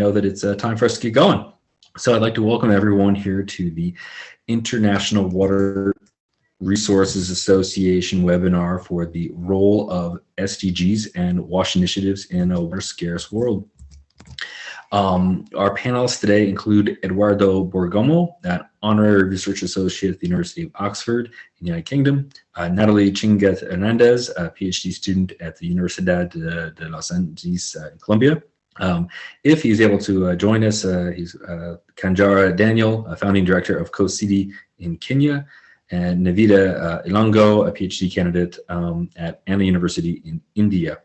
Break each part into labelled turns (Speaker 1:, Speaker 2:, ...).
Speaker 1: know that it's time for us to get going. So I'd like to welcome everyone here to the International Water Resources Association webinar for the role of SDGs and WASH initiatives in a water scarce world. Our panelists today include Eduardo Borgomo, an honorary research associate at the University of Oxford in the United Kingdom, Natalie Chinguet Hernandez, a PhD student at the Universidad de Los Andes in Colombia. If he's able to join us, he's Kanjara Daniel, a founding director of COSIDI in Kenya, and Navita Ilango, a PhD candidate at Anna University in India.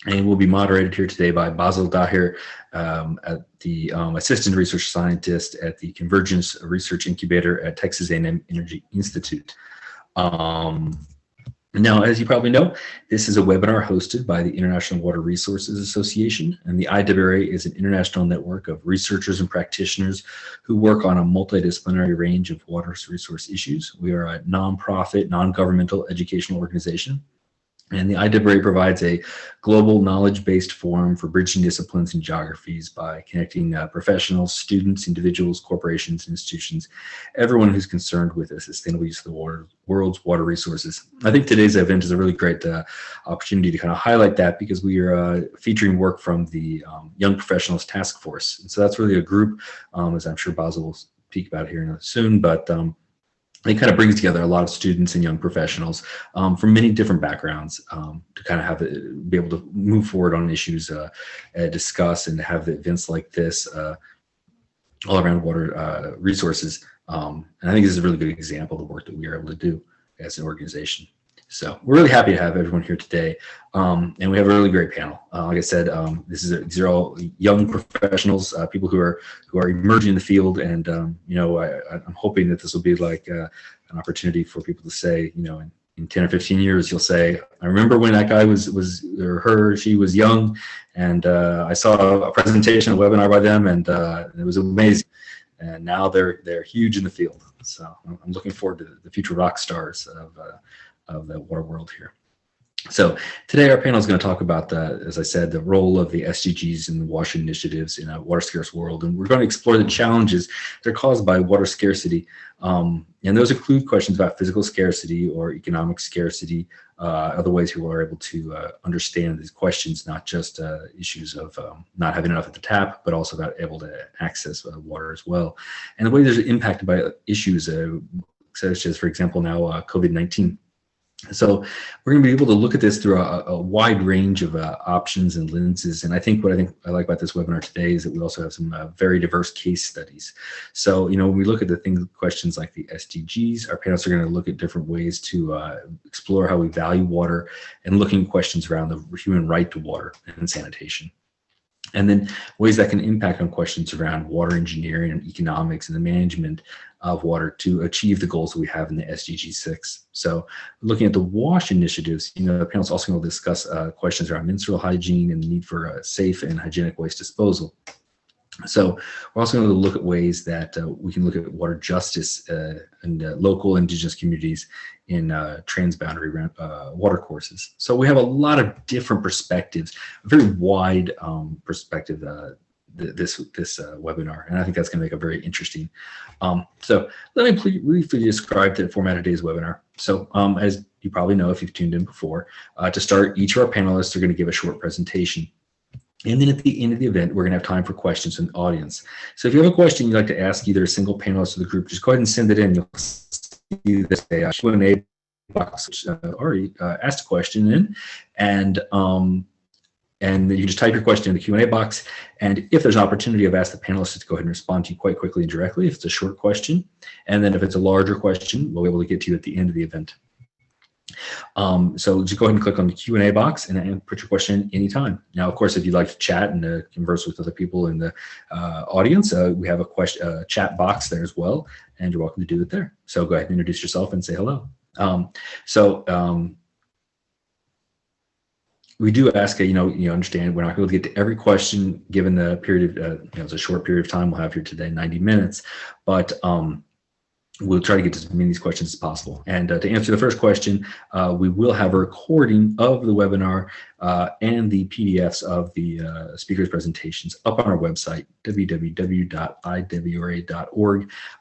Speaker 1: And we'll be moderated here today by Basil Dahir, the assistant research scientist at the Convergence Research Incubator at Texas A&M Energy Institute. Now, as you probably know, this is a webinar hosted by the International Water Resources Association, and the IWRA is an international network of researchers and practitioners who work on a multidisciplinary range of water resource issues. We are a nonprofit, non-governmental educational organization, and the IWRA provides a global knowledge-based forum for bridging disciplines and geographies by connecting professionals, students, individuals, corporations, institutions, everyone who's concerned with the sustainable use of the world's water resources. I think today's event is a really great opportunity to kind of highlight that, because we are featuring work from the Young Professionals Task Force. And so that's really a group, as I'm sure Basil will speak about here soon, but it kind of brings together a lot of students and young professionals from many different backgrounds to kind of be able to move forward on issues, discuss, and have events like this all around water resources. And I think this is a really good example of the work that we are able to do as an organization. So we're really happy to have everyone here today, and we have a really great panel. Like I said, these are all young professionals, people who are emerging in the field, and I'm hoping that this will be like an opportunity for people to say, in 10 or 15 years, you'll say, I remember when that guy she was young, and I saw a presentation, a webinar by them, and it was amazing. And now they're huge in the field. So I'm looking forward to the future rock stars of the water world here. So today our panel is going to talk about, as I said, the role of the SDGs and the WASH initiatives in a water scarce world. And we're going to explore the challenges that are caused by water scarcity. And those include questions about physical scarcity or economic scarcity, other ways people are able to understand these questions, not just issues of not having enough at the tap, but also about able to access water as well. And the way they're impacted by issues such as, for example, now COVID-19. So we're going to be able to look at this through a wide range of options and lenses. And I think what I like about this webinar today is that we also have some very diverse case studies. So, when we look at questions like the SDGs, our panelists are going to look at different ways to explore how we value water and looking at questions around the human right to water and sanitation. And then ways that can impact on questions around water engineering and economics and the management of water to achieve the goals that we have in the SDG 6. So looking at the WASH initiatives, the panel is also going to discuss questions around menstrual hygiene and the need for safe and hygienic waste disposal. So we're also going to look at ways that we can look at water justice in local indigenous communities in transboundary water courses. So we have a lot of different perspectives, a very wide perspective this webinar, and I think that's going to make it very interesting. So let me briefly describe the format of today's webinar. So as you probably know, if you've tuned in before, to start, each of our panelists are going to give a short presentation. And then at the end of the event, we're going to have time for questions from the audience. So if you have a question you'd like to ask either a single panelist or the group, just go ahead and send it in. You'll see this Q&A box, which already asked a question in, and you can just type your question in the Q&A box. And if there's an opportunity, I've asked the panelists to go ahead and respond to you quite quickly and directly if it's a short question. And then if it's a larger question, we'll be able to get to you at the end of the event. So just go ahead and click on the Q&A box and put your question in anytime. Now, of course, if you'd like to chat and converse with other people in the audience, we have a chat box there as well, and you're welcome to do it there. So go ahead and introduce yourself and say hello. We do ask, you understand we're not going to get to every question given the period of, it's a short period of time we'll have here today, 90 minutes, but we'll try to get to as many of these questions as possible. And to answer the first question, we will have a recording of the webinar and the PDFs of the speakers' presentations up on our website, www.iwra.org,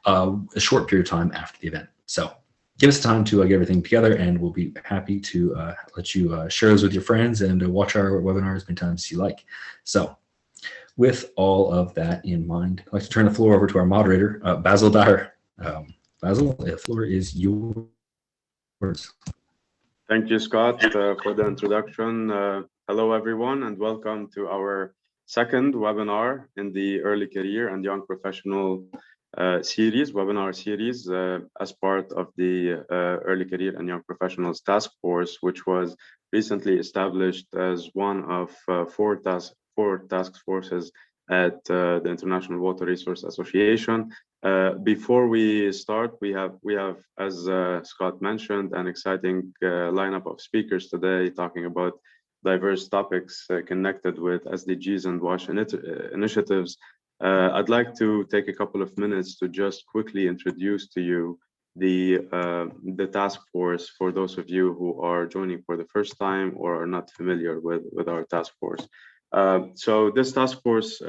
Speaker 1: a short period of time after the event. So give us time to get everything together, and we'll be happy to let you share those with your friends and watch our webinar as many times as you like. So with all of that in mind, I'd like to turn the floor over to our moderator, Basil Dyer. Basil, the floor is yours.
Speaker 2: Thank you, Scott, for the introduction. Hello, everyone, and welcome to our second webinar in the Early Career and Young Professional webinar series, as part of the Early Career and Young Professionals Task Force, which was recently established as one of four task forces at the International Water Resource Association. Before we start, we have, as Scott mentioned, an exciting lineup of speakers today talking about diverse topics connected with SDGs and WASH initiatives. I'd like to take a couple of minutes to just quickly introduce to you the task force for those of you who are joining for the first time or are not familiar with our task force. So this task force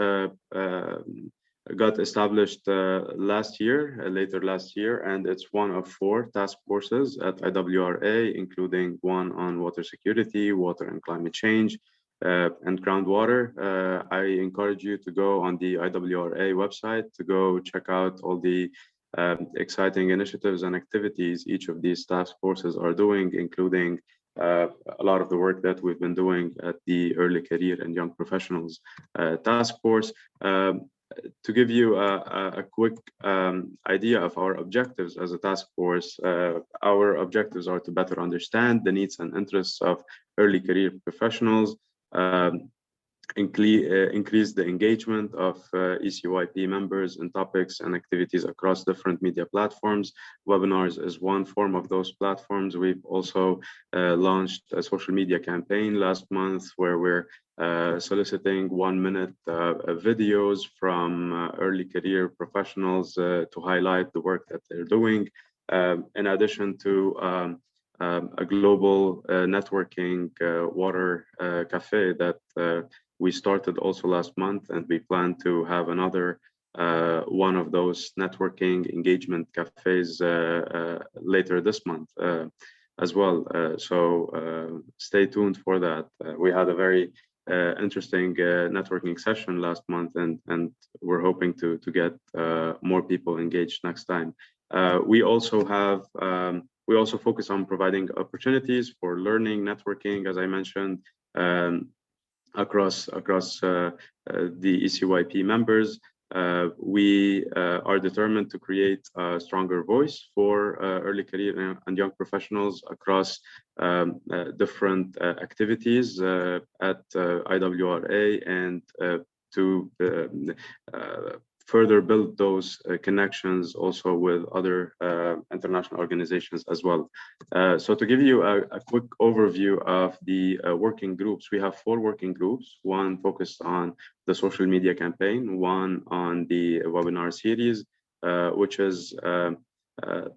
Speaker 2: got established later last year, and it's one of four task forces at IWRA, including one on water security, water and climate change, and groundwater. I encourage you to go on the IWRA website to go check out all the exciting initiatives and activities each of these task forces are doing, including a lot of the work that we've been doing at the Early Career and Young Professionals Task Force. To give you a quick idea of our objectives as a task force, our objectives are to better understand the needs and interests of early career professionals, increase the engagement of ECYP members in topics and activities across different media platforms. Webinars is one form of those platforms. We've also launched a social media campaign last month where we're soliciting 1-minute videos from early career professionals to highlight the work that they're doing, in addition to a global networking water cafe that we started also last month, and we plan to have another one of those networking engagement cafes later this month as well. So stay tuned for that. We had a very interesting networking session last month, and we're hoping to get more people engaged next time. We also focus on providing opportunities for learning, networking, as I mentioned, across the ECYP members. We are determined to create a stronger voice for early career and young professionals across different activities at IWRA, and to further build those connections also with other international organizations as well. So to give you a quick overview of the working groups, we have 4 working groups, one focused on the social media campaign, one on the webinar series, which is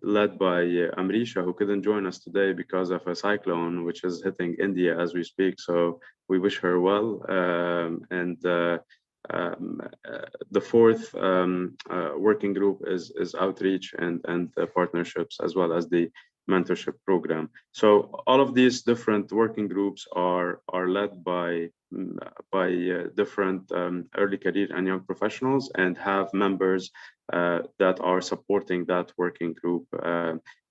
Speaker 2: led by Amrisha, who couldn't join us today because of a cyclone which is hitting India as we speak. So we wish her well. The 4th working group is outreach and partnerships, as well as the mentorship program. So all of these different working groups are led by different early career and young professionals, and have members that are supporting that working group.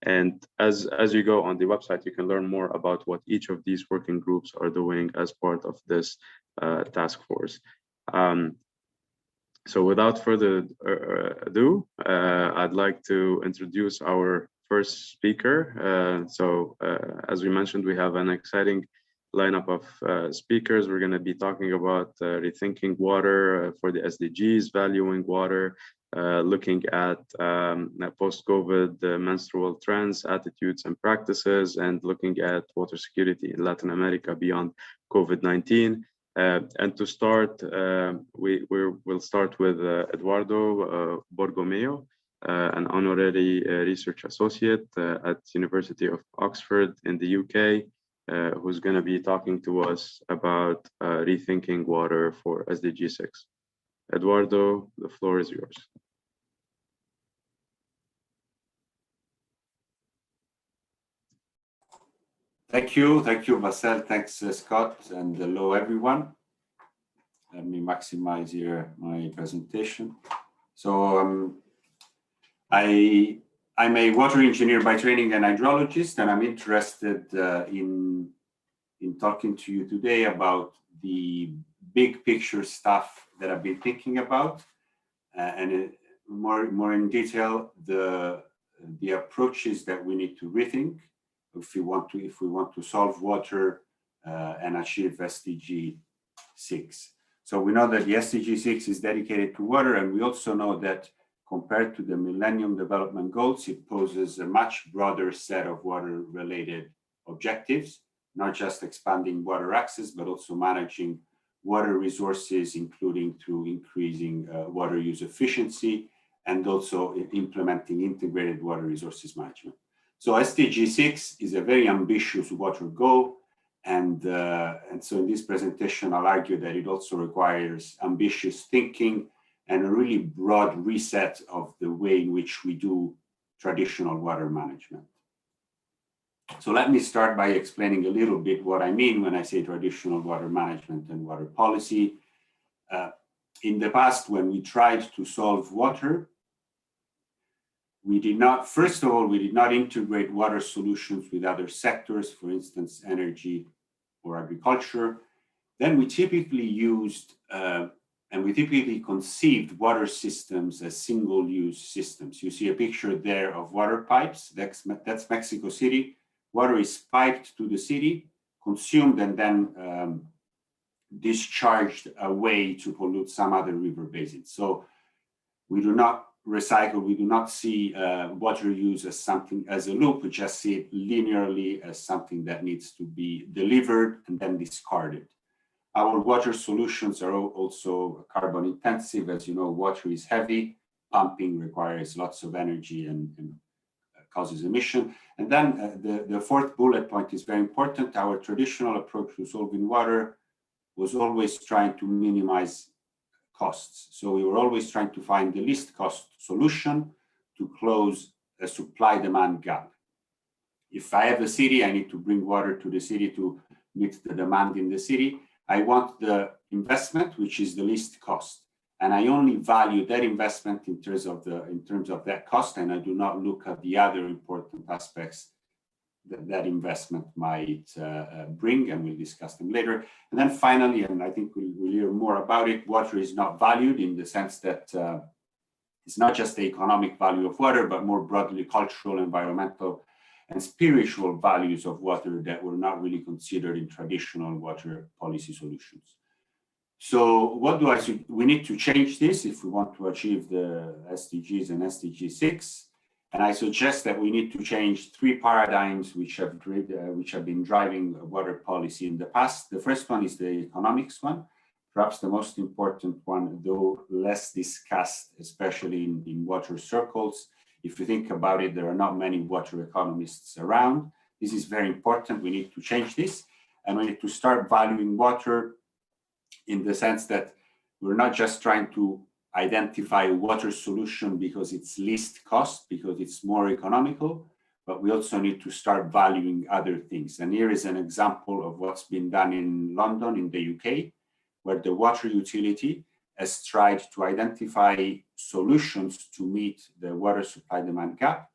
Speaker 2: And as you go on the website, you can learn more about what each of these working groups are doing as part of this task force. So without further ado, I'd like to introduce our first speaker. As we mentioned, we have an exciting lineup of speakers. We're going to be talking about rethinking water for the SDGs, valuing water, looking at post-COVID menstrual trends, attitudes, and practices, and looking at water security in Latin America beyond COVID-19. And to start, we'll start with Eduardo Borgomeo. an honorary research associate at University of Oxford in the UK, who's going to be talking to us about rethinking water for SDG 6. Eduardo, the floor is yours.
Speaker 3: Thank you, Marcel. Thanks, Scott, and hello, everyone. Let me maximize here my presentation. So I'm a water engineer by training and hydrologist, and I'm interested in talking to you today about the big picture stuff that I've been thinking about, and more in detail the approaches that we need to rethink if we want to solve water and achieve SDG 6. So we know that the SDG 6 is dedicated to water, and we also know that compared to the Millennium Development Goals, it poses a much broader set of water-related objectives, not just expanding water access, but also managing water resources, including through increasing water use efficiency, and also implementing integrated water resources management. So SDG 6 is a very ambitious water goal, and so in this presentation, I'll argue that it also requires ambitious thinking and a really broad reset of the way in which we do traditional water management. So let me start by explaining a little bit what I mean when I say traditional water management and water policy. In the past, when we tried to solve water, we did not, first of all, we did not integrate water solutions with other sectors, for instance, energy or agriculture. Then we typically used and we typically conceived water systems as single-use systems. You see a picture there of water pipes. That's Mexico City. Water is piped to the city, consumed, and then discharged away to pollute some other river basins. So we do not recycle, we do not see water use as something, as a loop, we just see it linearly as something that needs to be delivered and then discarded. Our water solutions are also carbon intensive. As you know, water is heavy, pumping requires lots of energy and causes emission. And then the fourth bullet point is very important. Our traditional approach to solving water was always trying to minimize costs. So we were always trying to find the least cost solution to close a supply-demand gap. If I have a city, I need to bring water to the city to meet the demand in the city. I want the investment, which is the least cost. And I only value that investment in terms of that cost, and I do not look at the other important aspects that investment might bring, and we'll discuss them later. And then finally, and I think we'll hear more about it, water is not valued in the sense that it's not just the economic value of water, but more broadly cultural, environmental, and spiritual values of water that were not really considered in traditional water policy solutions. So what do I say? We need to change this if we want to achieve the SDGs and SDG 6. And I suggest that we need to change three paradigms which have been driving water policy in the past. The first one is the economics one, perhaps the most important one, though less discussed, especially in water circles. If you think about it, there are not many water economists around. This is very important. We need to change this, and we need to start valuing water in the sense that we're not just trying to identify a water solution because it's least cost, because it's more economical, but we also need to start valuing other things. And here is an example of what's been done in London, in the UK, where the water utility has tried to identify solutions to meet the water supply demand gap,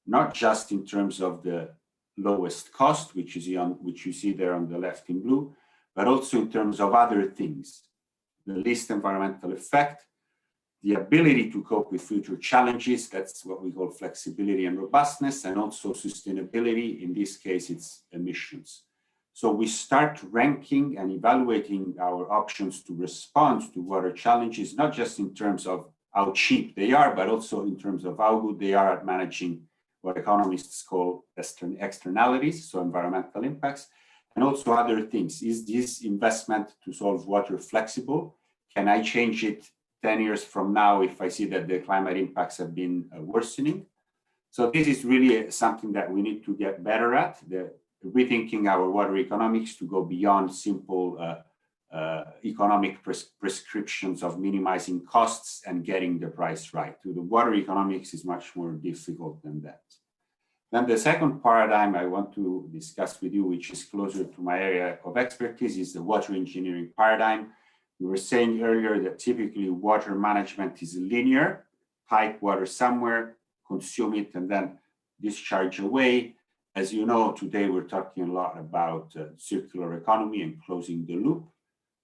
Speaker 3: not just in terms of the lowest cost, which you see there on the left in blue, but also in terms of other things, the least environmental effect, the ability to cope with future challenges, that's what we call flexibility and robustness, and also sustainability, in this case, it's emissions. So we start ranking and evaluating our options to respond to water challenges, not just in terms of how cheap they are, but also in terms of how good they are at managing what economists call externalities, so environmental impacts, and also other things. Is this investment to solve water flexible? Can I change it 10 years from now if I see that the climate impacts have been worsening. So this is really something that we need to get better at, rethinking our water economics to go beyond simple economic prescriptions of minimizing costs and getting the price right. The water economics is much more difficult than that. Then the second paradigm I want to discuss with you, which is closer to my area of expertise, is the water engineering paradigm. We were saying earlier that typically water management is linear: pipe water somewhere, consume it, and then discharge away. As you know, today we're talking a lot about circular economy and closing the loop,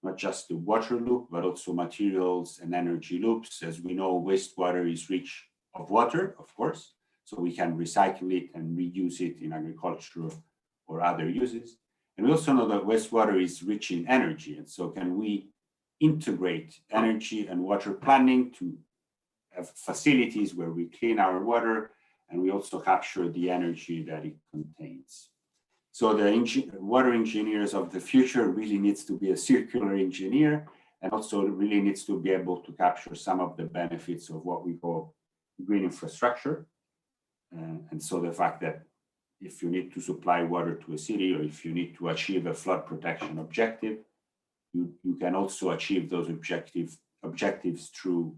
Speaker 3: not just the water loop, but also materials and energy loops. As we know, wastewater is rich of water, of course, so we can recycle it and reuse it in agriculture or other uses. And we also know that wastewater is rich in energy. And so can we integrate energy and water planning to have facilities where we clean our water and we also capture the energy that it contains. So the water engineers of the future really needs to be a circular engineer, and also really needs to be able to capture some of the benefits of what we call green infrastructure. And so the fact that if you need to supply water to a city, or if you need to achieve a flood protection objective, you can also achieve those objectives through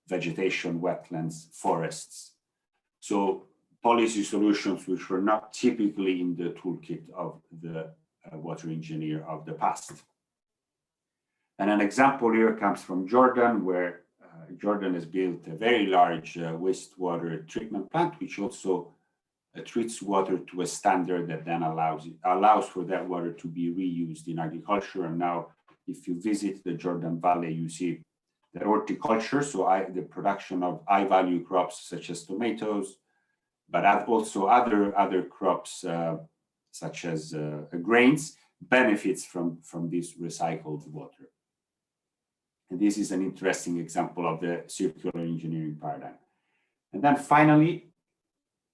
Speaker 3: vegetation, wetlands, forests. So policy solutions which were not typically in the toolkit of the water engineer of the past. And an example here comes from Jordan, where Jordan has built a very large wastewater treatment plant, which also treats water to a standard that then allows for that water to be reused in agriculture. And now, if you visit the Jordan Valley, you see that horticulture, so the production of high-value crops such as tomatoes, but also other crops such as grains, benefits from this recycled water. And this is an interesting example of the circular engineering paradigm. And then finally,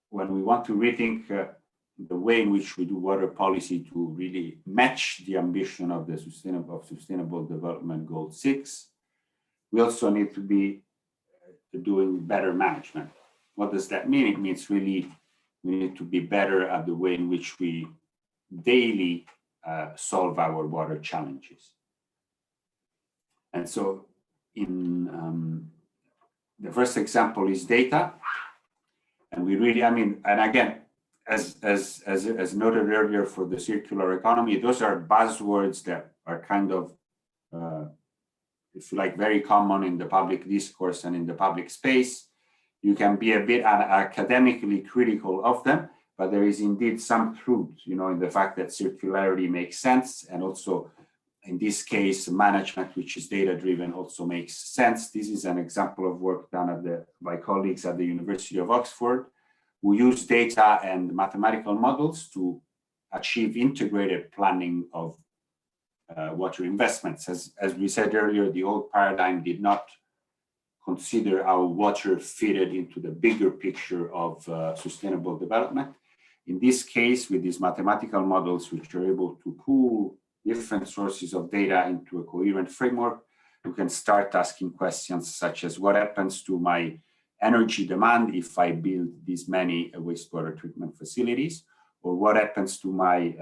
Speaker 3: when we want to rethink the way in which we do water policy to really match the ambition of the Sustainable Development Goal 6, we also need to be doing better management. What does that mean? It means really we need to be better at the way in which we daily solve our water challenges. And so in the first example is data. And we really, and again, as noted earlier for the circular economy, those are buzzwords that are kind of, if you like, very common in the public discourse and in the public space. You can be a bit academically critical of them, but there is indeed some truth, in the fact that circularity makes sense, and also in this case, management, which is data-driven, also makes sense. This is an example of work done by colleagues at the University of Oxford, who use data and mathematical models to achieve integrated planning of water investments. As we said earlier, the old paradigm did not consider how water fitted into the bigger picture of sustainable development. In this case, with these mathematical models, which are able to pool different sources of data into a coherent framework, you can start asking questions such as, what happens to my energy demand if I build these many wastewater treatment facilities? Or what happens to my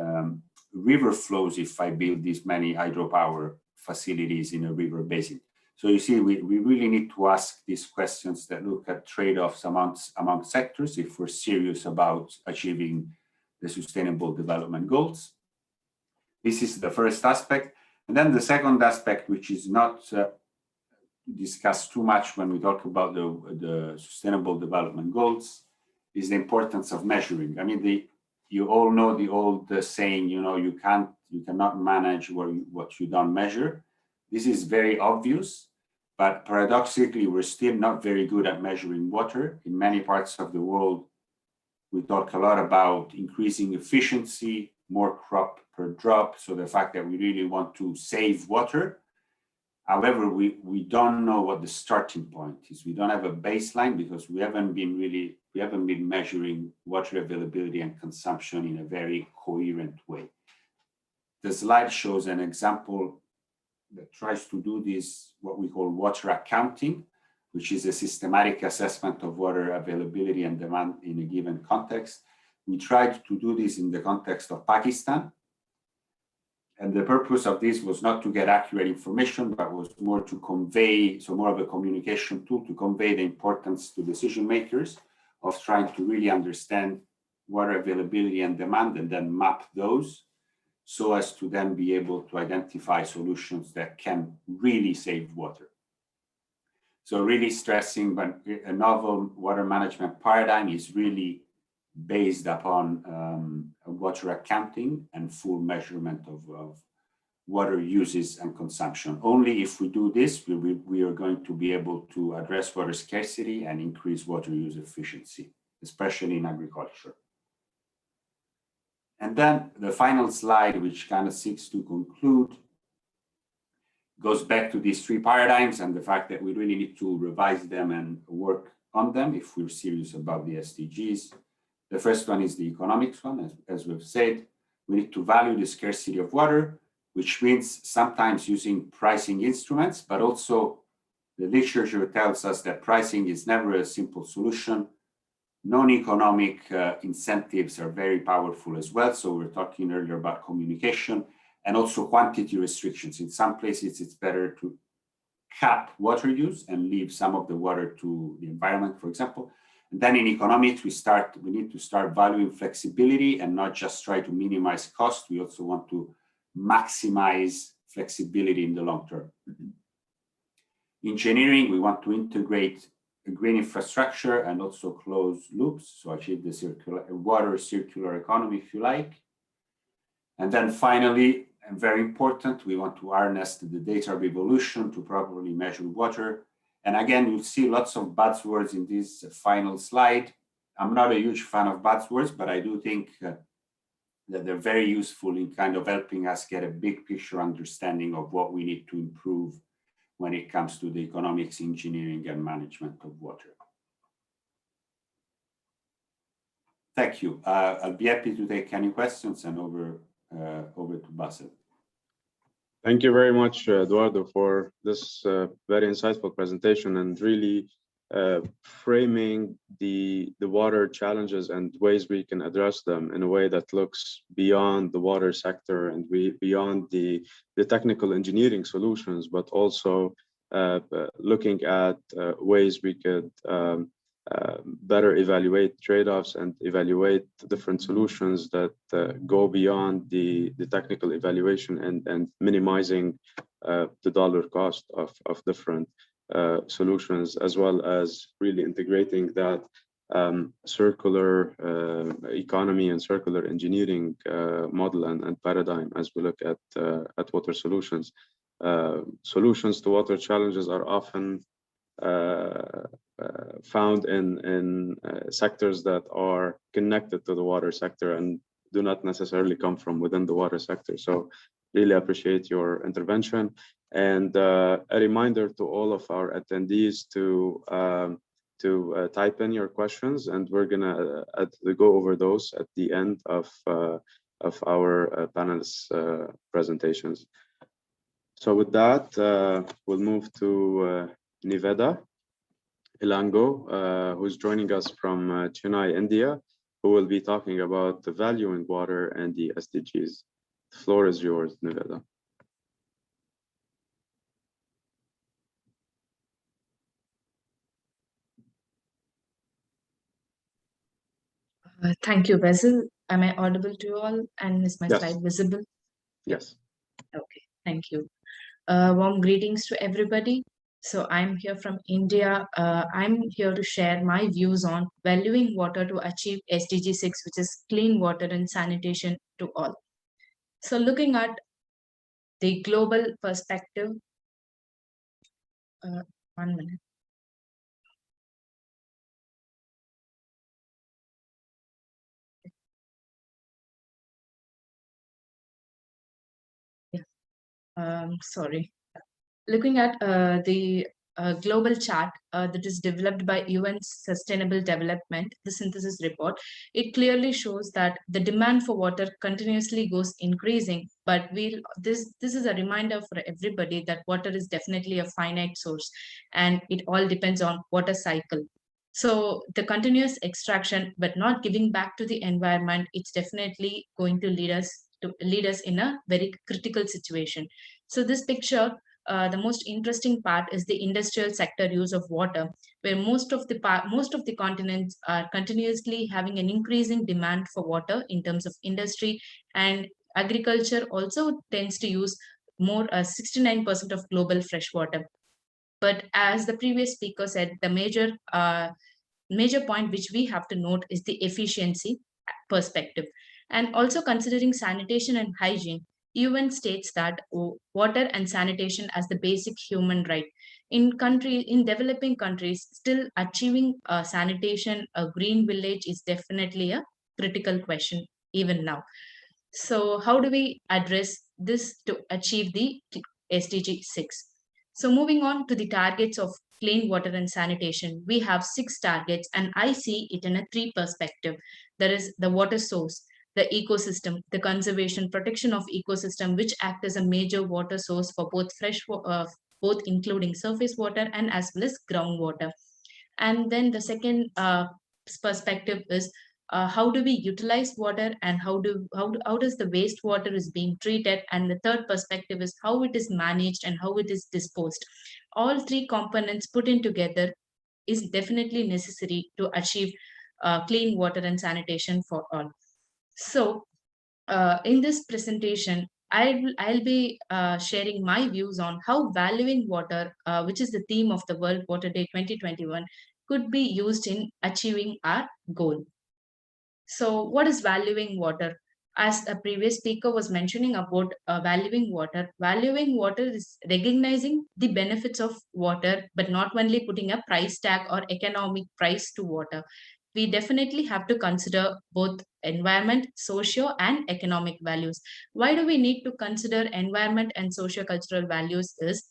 Speaker 3: river flows if I build these many hydropower facilities in a river basin? So you see, we really need to ask these questions that look at trade-offs among sectors if we're serious about achieving the Sustainable Development Goals. This is the first aspect. And then the second aspect, which is not discussed too much when we talk about the Sustainable Development Goals, is the importance of measuring. You all know the old saying, you cannot manage what you don't measure. This is very obvious, but paradoxically, we're still not very good at measuring water. In many parts of the world, we talk a lot about increasing efficiency, more crop per drop. So the fact that we really want to save water. However, we don't know what the starting point is. We don't have a baseline because we haven't been measuring water availability and consumption in a very coherent way. The slide shows an example that tries to do this, what we call water accounting, which is a systematic assessment of water availability and demand in a given context. We tried to do this in the context of Pakistan. And the purpose of this was not to get accurate information, but was more to convey, so more of a communication tool to convey the importance to decision makers of trying to really understand water availability and demand and then map those so as to then be able to identify solutions that can really save water. So really stressing when a novel water management paradigm is really based upon water accounting and full measurement of water uses and consumption. Only if we do this, we are going to be able to address water scarcity and increase water use efficiency, especially in agriculture. And then the final slide, which kind of seeks to conclude, goes back to these three paradigms and the fact that we really need to revise them and work on them if we're serious about the SDGs. The first one is the economics one, as we've said. We need to value the scarcity of water, which means sometimes using pricing instruments, but also the literature tells us that pricing is never a simple solution. Non-economic incentives are very powerful as well. So we're talking earlier about communication and also quantity restrictions. In some places, it's better to cap water use and leave some of the water to the environment, for example. And then in economics, we need to start valuing flexibility and not just try to minimize cost. We also want to maximize flexibility in the long term. Engineering, we want to integrate a green infrastructure and also close loops, so achieve the water circular economy, if you like. And then finally, and very important, we want to harness the data of evolution to properly measure water. And again, you'll see lots of buzzwords in this final slide. I'm not a huge fan of buzzwords, but I do think that they're very useful in kind of helping us get a big picture understanding of what we need to improve when it comes to the economics, engineering, and management of water. Thank you. I'll be happy to take any questions and over to Bassel.
Speaker 2: Thank you very much, Eduardo, for this very insightful presentation and really framing the water challenges and ways we can address them in a way that looks beyond the water sector and beyond the technical engineering solutions, but also looking at ways we could better evaluate trade-offs and evaluate different solutions that go beyond the technical evaluation and minimizing the dollar cost of different solutions, as well as really integrating that circular economy and circular engineering model and paradigm as we look at water solutions. Solutions to water challenges are often found in sectors that are connected to the water sector and do not necessarily come from within the water sector. So really appreciate your intervention. And a reminder to all of our attendees to type in your questions, and we're gonna go over those at the end of our panelists' presentations. So with that, we'll move to Niveda Ilango, who's joining us from Chennai, India, who will be talking about the valuing water and the SDGs. The floor is yours, Niveda.
Speaker 4: Thank you, Basil. Am I audible to you all? And is my
Speaker 2: Yes.
Speaker 4: slide visible?
Speaker 2: Yes.
Speaker 4: Okay, thank you. Warm greetings to everybody. So I'm here from India. I'm here to share my views on valuing water to achieve SDG 6, which is clean water and sanitation to all. So looking at the global perspective, 1 minute. Sorry. Looking at the global chart that is developed by UN Sustainable Development, the synthesis report, it clearly shows that the demand for water continuously goes increasing. But this is a reminder for everybody that water is definitely a finite source, and it all depends on water cycle. So the continuous extraction, but not giving back to the environment, it's definitely going to lead us in a very critical situation. So this picture, the most interesting part is the industrial sector use of water, where most of the continents are continuously having an increasing demand for water in terms of industry, and agriculture also tends to use more 69% of global fresh water. But as the previous speaker said, the major point which we have to note is the efficiency perspective. And also considering sanitation and hygiene, UN states that water and sanitation as the basic human right. In developing countries, still achieving sanitation, a green village is definitely a critical question even now. So how do we address this to achieve the SDG 6? So moving on to the targets of clean water and sanitation, we have 6 targets, and I see it in a 3 perspective. There is the water source, the ecosystem, the conservation, protection of ecosystem, which act as a major water source for both both including surface water and as well as groundwater. And then the second perspective is how do we utilize water, and how does the wastewater is being treated, and the third perspective is how it is managed and how it is disposed. All 3 components put in together is definitely necessary to achieve clean water and sanitation for all. So in this presentation, I'll be sharing my views on how valuing water, which is the theme of the World Water Day 2021, could be used in achieving our goal. So what is valuing water? As a previous speaker was mentioning about valuing water is recognizing the benefits of water, but not only putting a price tag or economic price to water. We definitely have to consider both environment, socio, and economic values. Why do we need to consider environment and socio-cultural values is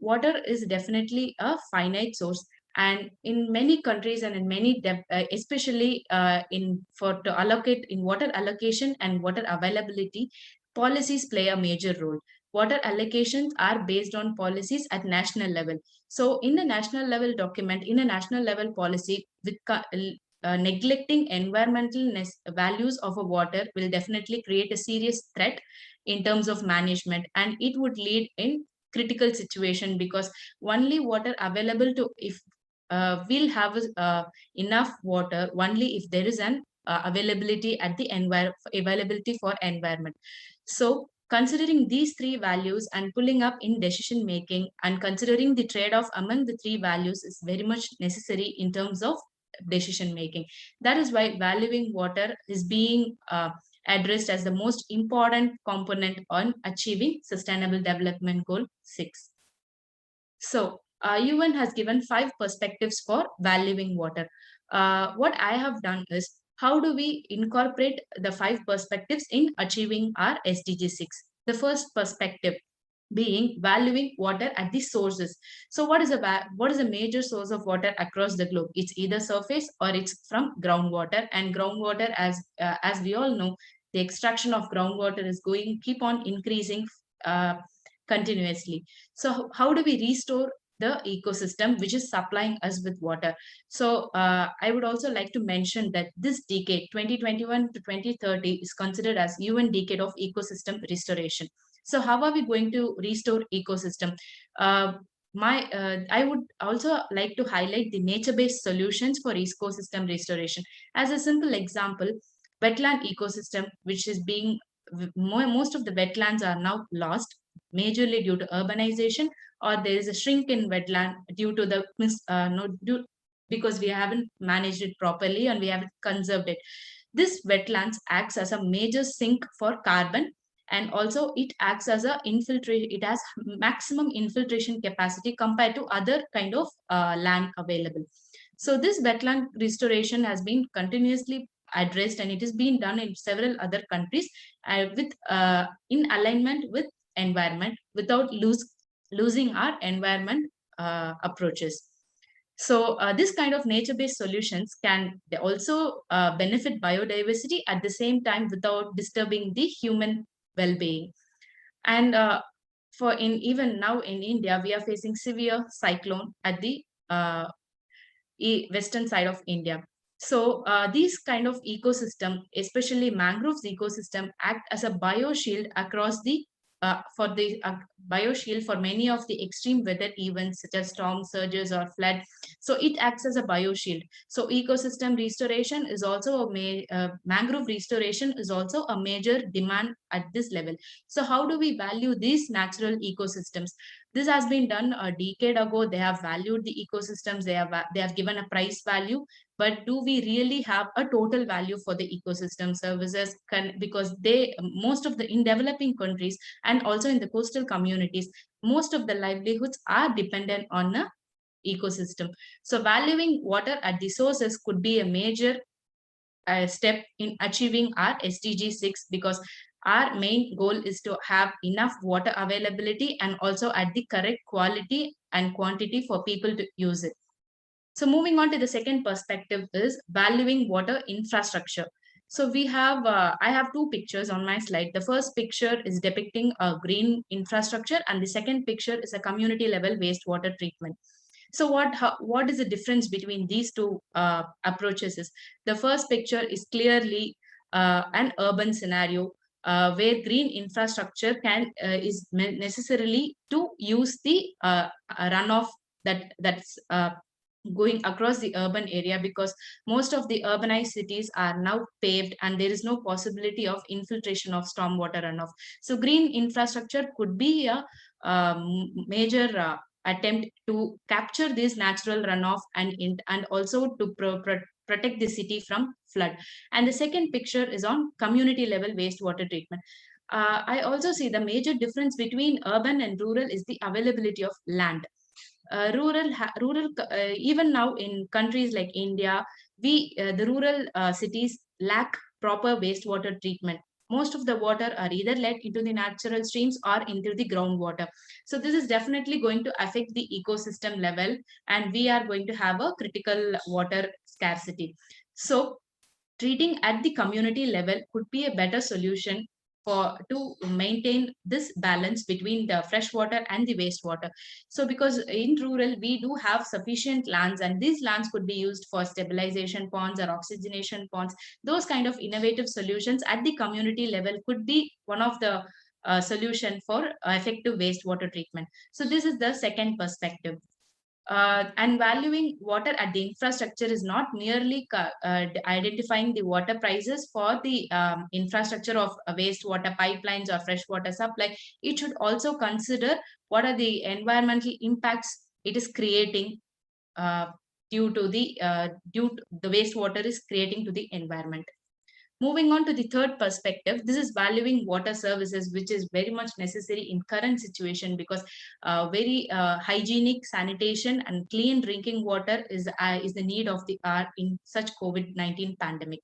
Speaker 4: water is definitely a finite source, and in many countries and in many especially to allocate in water allocation and water availability, policies play a major role. Water allocations are based on policies at national level. So in a national level document, in a national level policy, with neglecting environmental values of a water will definitely create a serious threat in terms of management, and it would lead in critical situation, because only water available to if we'll have enough water only if there is an availability at the availability for environment. So considering these 3 values and pulling up in decision making and considering the trade-off among the 3 values is very much necessary in terms of decision making. That is why valuing water is being addressed as the most important component on achieving Sustainable Development Goal 6. So UN has given 5 perspectives for valuing water. What I have done is, how do we incorporate the 5 perspectives in achieving our SDG 6? The first perspective being valuing water at the sources. So what is a major source of water across the globe? It's either surface or it's from groundwater, and groundwater, as we all know, the extraction of groundwater is keep on increasing continuously. So how do we restore the ecosystem which is supplying us with water? So I would also like to mention that this decade 2021 to 2030 is considered as UN decade of ecosystem restoration. So how are we going to restore ecosystem? I would also like to highlight the nature-based solutions for ecosystem restoration. As a simple example, wetland ecosystem, which is being most of the wetlands are now lost, majorly due to urbanization, or there is a shrink in wetland due to the because we haven't managed it properly and we haven't conserved it. This wetlands acts as a major sink for carbon, and also it acts as a infiltrate. It has maximum infiltration capacity compared to other kind of land available. So this wetland restoration has been continuously addressed, and it is being done in several other countries with in alignment with environment, without losing our environment approaches. So this kind of nature-based solutions can also benefit biodiversity at the same time without disturbing the human well-being. And even now in India, we are facing severe cyclone at the western side of India. So these kind of ecosystem, especially mangroves ecosystem, act as a bioshield across the bioshield for many of the extreme weather events such as storm surges or flood. So it acts as a bioshield. So ecosystem restoration is also mangrove restoration is also a major demand at this level. So how do we value these natural ecosystems? This has been done a decade ago. They have valued the ecosystems. They have given a price value. But do we really have a total value for the ecosystem services? Because most of the in developing countries and also in the coastal communities, most of the livelihoods are dependent on a ecosystem. So valuing water at the sources could be a major step in achieving our SDG 6, because our main goal is to have enough water availability and also at the correct quality and quantity for people to use it. So moving on to the second perspective is valuing water infrastructure. So we have, I have two pictures on my slide. The first picture is depicting a green infrastructure and the second picture is a community level wastewater treatment. So what is the difference between these two approaches is, the first picture is clearly an urban scenario where green infrastructure is necessarily to use the runoff that's going across the urban area, because most of the urbanized cities are now paved and there is no possibility of infiltration of stormwater runoff. So green infrastructure could be a major attempt to capture this natural runoff and also to protect the city from flood. And the second picture is on community level wastewater treatment. I also see the major difference between urban and rural is the availability of land. Even now in countries like India, the rural cities lack proper wastewater treatment. Most of the water are either let into the natural streams or into the groundwater. So this is definitely going to affect the ecosystem level, and we are going to have a critical water scarcity. So treating at the community level could be a better solution to maintain this balance between the fresh water and the wastewater. So because in rural we do have sufficient lands, and these lands could be used for stabilization ponds or oxygenation ponds. Those kind of innovative solutions at the community level could be one of the solution for effective wastewater treatment. So this is the second perspective. And valuing water at the infrastructure is not merely identifying the water prices for the infrastructure of wastewater pipelines or freshwater supply. It should also consider what are the environmental impacts it is creating due to the wastewater is creating to the environment. Moving on to the third perspective, this is valuing water services, which is very much necessary in current situation, because very hygienic sanitation and clean drinking water is the need of the hour in such COVID-19 pandemic.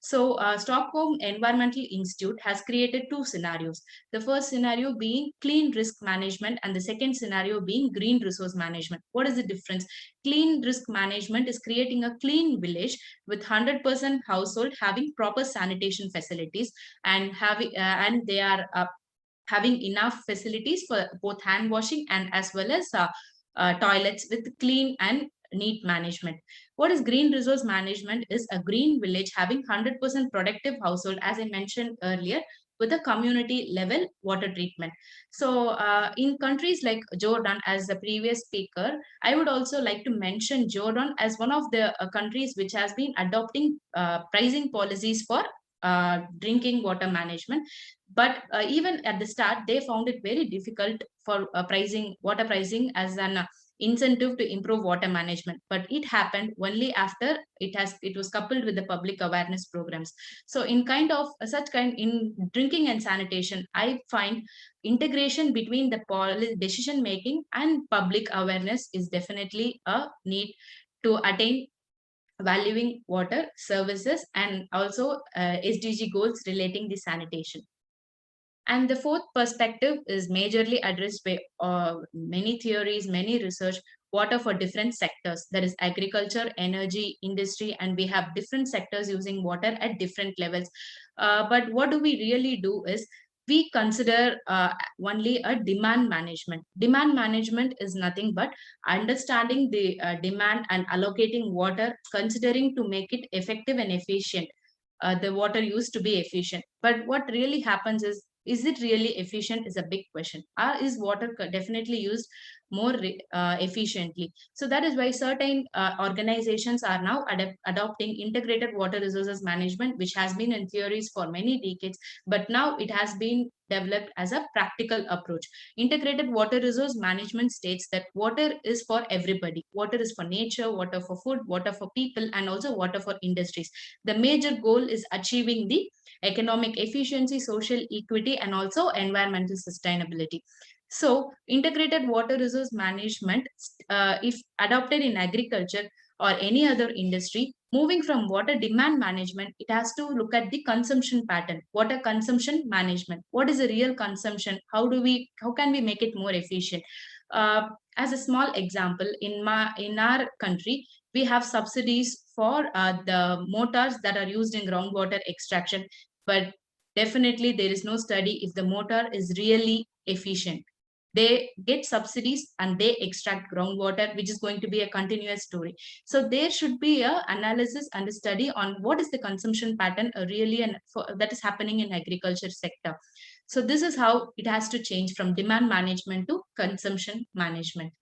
Speaker 4: So Stockholm Environmental Institute has created two scenarios. The first scenario being clean risk management and the second scenario being green resource management. What is the difference? Clean risk management is creating a clean village with 100% household having proper sanitation facilities and they are having enough facilities for both hand washing and as well as toilets with clean and neat management. What is green resource management is a green village having 100% productive household, as I mentioned earlier, with a community level water treatment. So in countries like Jordan, as the previous speaker, I would also like to mention Jordan as one of the countries which has been adopting pricing policies for drinking water management. But even at the start, they found it very difficult for water pricing as an incentive to improve water management, but it happened only after it was coupled with the public awareness programs. So in in drinking and sanitation, I find integration between the policy decision making and public awareness is definitely a need to attain valuing water services and also SDG goals relating the sanitation. And the fourth perspective is majorly addressed by many theories, many research, water for different sectors. There is agriculture, energy, industry, and we have different sectors using water at different levels. But what do we really do is we consider only a demand management. Demand management is nothing but understanding the demand and allocating water, considering to make it effective and efficient. The water used to be efficient. But what really happens is it really efficient is a big question. Is water definitely used more efficiently? So that is why certain organizations are now adopting integrated water resources management, which has been in theories for many decades, but now it has been developed as a practical approach. Integrated water resource management states that water is for everybody. Water is for nature, water for food, water for people, and also water for industries. The major goal is achieving the economic efficiency, social equity, and also environmental sustainability. So, integrated water resource management, if adopted in agriculture or any other industry, moving from water demand management, it has to look at the consumption pattern. Water consumption management. What is the real consumption? How can we make it more efficient? As a small example, in our country, we have subsidies for the motors that are used in groundwater extraction, but definitely there is no study if the motor is really efficient. They get subsidies and they extract groundwater, which is going to be a continuous story. So there should be a analysis and a study on what is the consumption pattern really and that is happening in agriculture sector. So this is how it has to change from demand management to consumption management.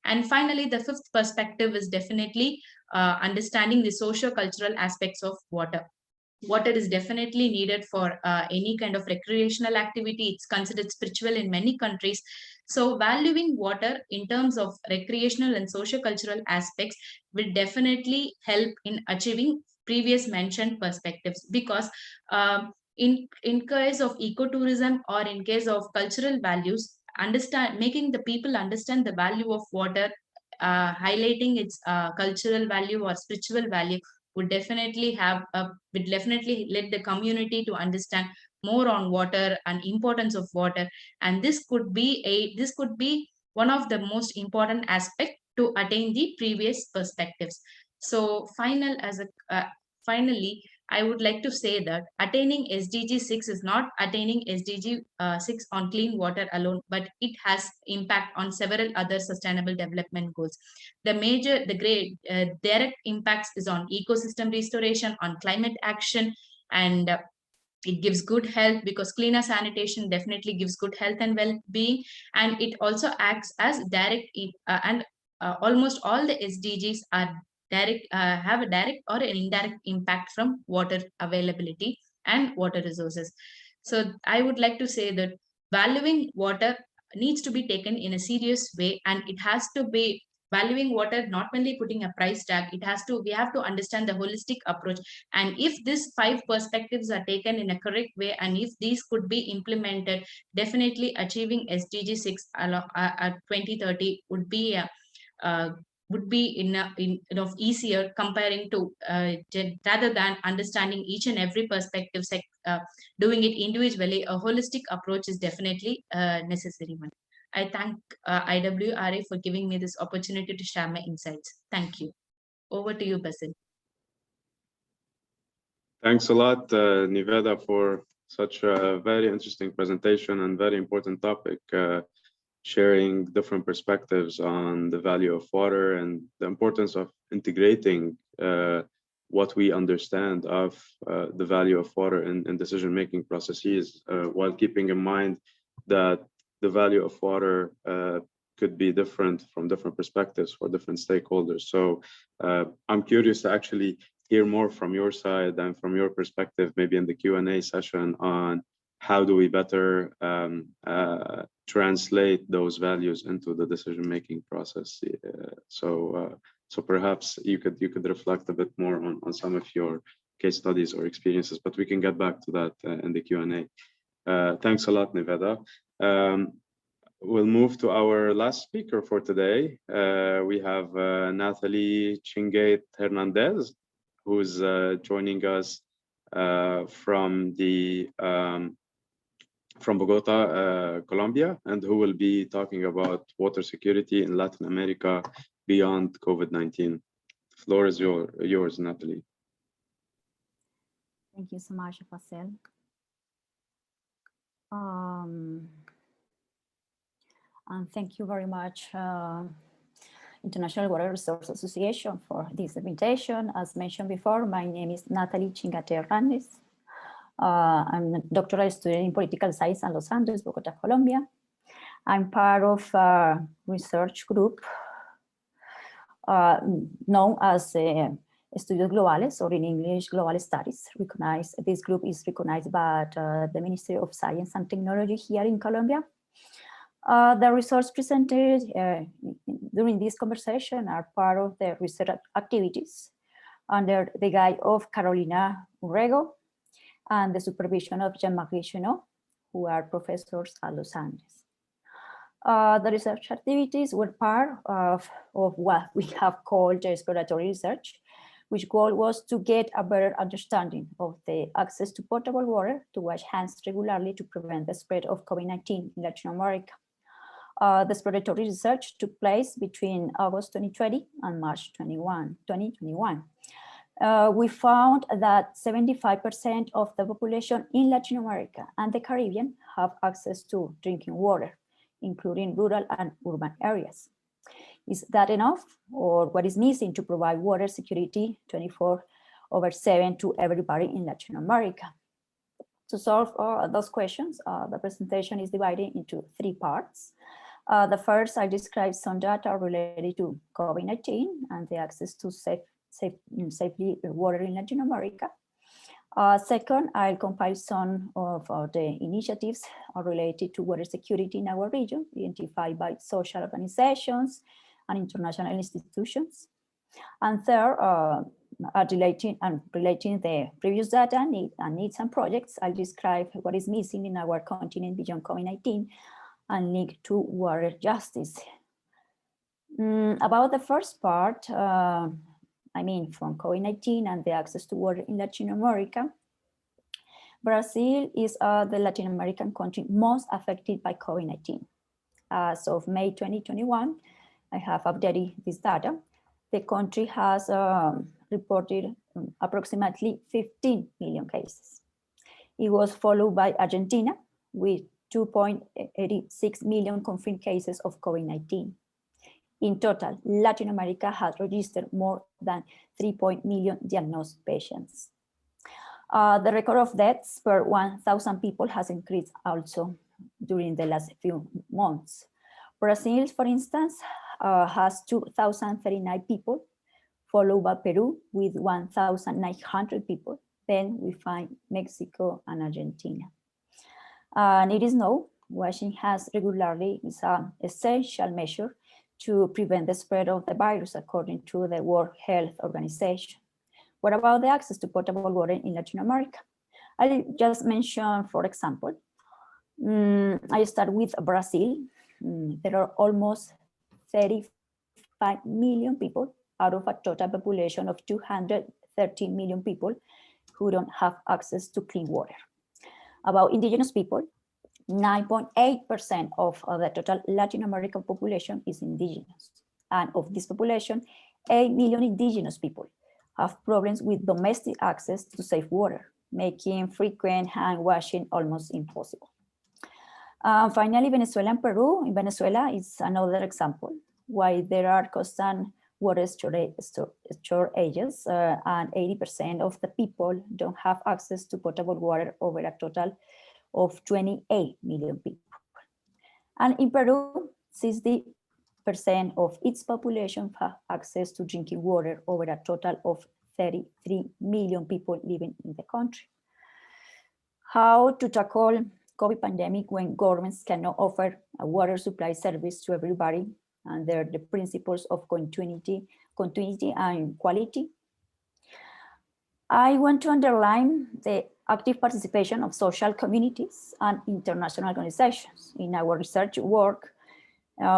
Speaker 4: And finally, the fifth perspective is definitely understanding the socio-cultural aspects of water. Water is definitely needed for any kind of recreational activity. It's considered spiritual in many countries. So valuing water in terms of recreational and socio-cultural aspects will definitely help in achieving previous mentioned perspectives, because in case of ecotourism or in case of cultural values, making the people understand the value of water, highlighting its cultural value or spiritual value would definitely let the community to understand more on water and importance of water. And this could be one of the most important aspect to attain the previous perspectives. So finally, I would like to say that attaining SDG 6 is not attaining SDG 6 on clean water alone, but it has impact on several other sustainable development goals. The great direct impacts is on ecosystem restoration, on climate action, and it gives good health, because cleaner sanitation definitely gives good health and well-being, and it also acts as direct and almost all the SDGs are have a direct or an indirect impact from water availability and water resources. So I would like to say that valuing water needs to be taken in a serious way, and it has to be valuing water, not only putting a price tag. We have to understand the holistic approach. And if these 5 perspectives are taken in a correct way, and if these could be implemented, definitely achieving SDG 6 at 2030 would be easier, comparing to rather than understanding each and every perspective, doing it individually. A holistic approach is definitely a necessary one. I thank IWRA for giving me this opportunity to share my insights. Thank you. Over to you, Basil.
Speaker 2: Thanks a lot, Niveda, for such a very interesting presentation and very important topic, sharing different perspectives on the value of water and the importance of integrating what we understand of the value of water in decision-making processes, while keeping in mind that the value of water could be different from different perspectives for different stakeholders. So I'm curious to actually hear more from your side and from your perspective, maybe in the Q&A session, on how do we better translate those values into the decision-making process. So perhaps you could reflect a bit more on some of your case studies or experiences, but we can get back to that in the Q&A. Thanks a lot, Niveda. We'll move to our last speaker for today. We have Nathalie Chingate Hernandez, who's joining us from from Bogota, Colombia, and who will be talking about water security in Latin America beyond COVID-19. The floor is yours, Natalie.
Speaker 5: Thank you so much, Faisal. And thank you very much, International Water Resource Association, for this invitation. As mentioned before, my name is Natalie Chingate Hernandez. I'm a doctoral student in political science in Los Angeles, Bogota, Colombia. I'm part of a research group known as Estudios Globales, or in English, Global Studies. This group is recognized by the Ministry of Science and Technology here in Colombia. The results presented during this conversation are part of the research activities under the guide of Carolina Urrego and the supervision of Jean-Marie Chenot, who are professors at Los Angeles. The research activities were part of what we have called exploratory research, which goal was to get a better understanding of the access to potable water to wash hands regularly to prevent the spread of COVID-19 in Latin America. The exploratory research took place between August 2020 and March 2021. We found that 75% of the population in Latin America and the Caribbean have access to drinking water, including rural and urban areas. Is that enough, or what is missing to provide water security 24/7 to everybody in Latin America? To solve those questions, the presentation is divided into 3 parts. The first, I describe some data related to COVID-19 and the access to safely water in Latin America. Second, I'll compile some of the initiatives related to water security in our region, identified by social organizations and international institutions. And third, relating the previous data, needs and projects, I'll describe what is missing in our continent beyond COVID-19 and link to water justice. About the first part, from COVID-19 and the access to water in Latin America, Brazil is the Latin American country most affected by COVID-19. As of May 2021, I have updated this data. The country has reported approximately 15 million cases. It was followed by Argentina with 2.86 million confirmed cases of COVID-19. In total, Latin America has registered more than 3 million diagnosed patients. The record of deaths per 1,000 people has increased also during the last few months. Brazil, for instance, has 2,039 people, followed by Peru with 1,900 people. Then we find Mexico and Argentina. And it is known washing hands regularly is an essential measure to prevent the spread of the virus, according to the World Health Organization. What about the access to potable water in Latin America? I'll just mention, for example, I start with Brazil. There are almost 35 million people out of a total population of 213 million people who don't have access to clean water. About indigenous people, 9.8% of the total Latin American population is indigenous. And of this population, 8 million indigenous people have problems with domestic access to safe water, making frequent hand washing almost impossible. Finally, Venezuela and Peru. In Venezuela is another example why there are constant water shortages, and 80% of the people don't have access to potable water over a total of 28 million people. And in Peru, 60% of its population have access to drinking water over a total of 33 million people living in the country. How to tackle COVID pandemic when governments cannot offer a water supply service to everybody under the principles of continuity and quality? I want to underline the active participation of social communities and international organizations. In our research work,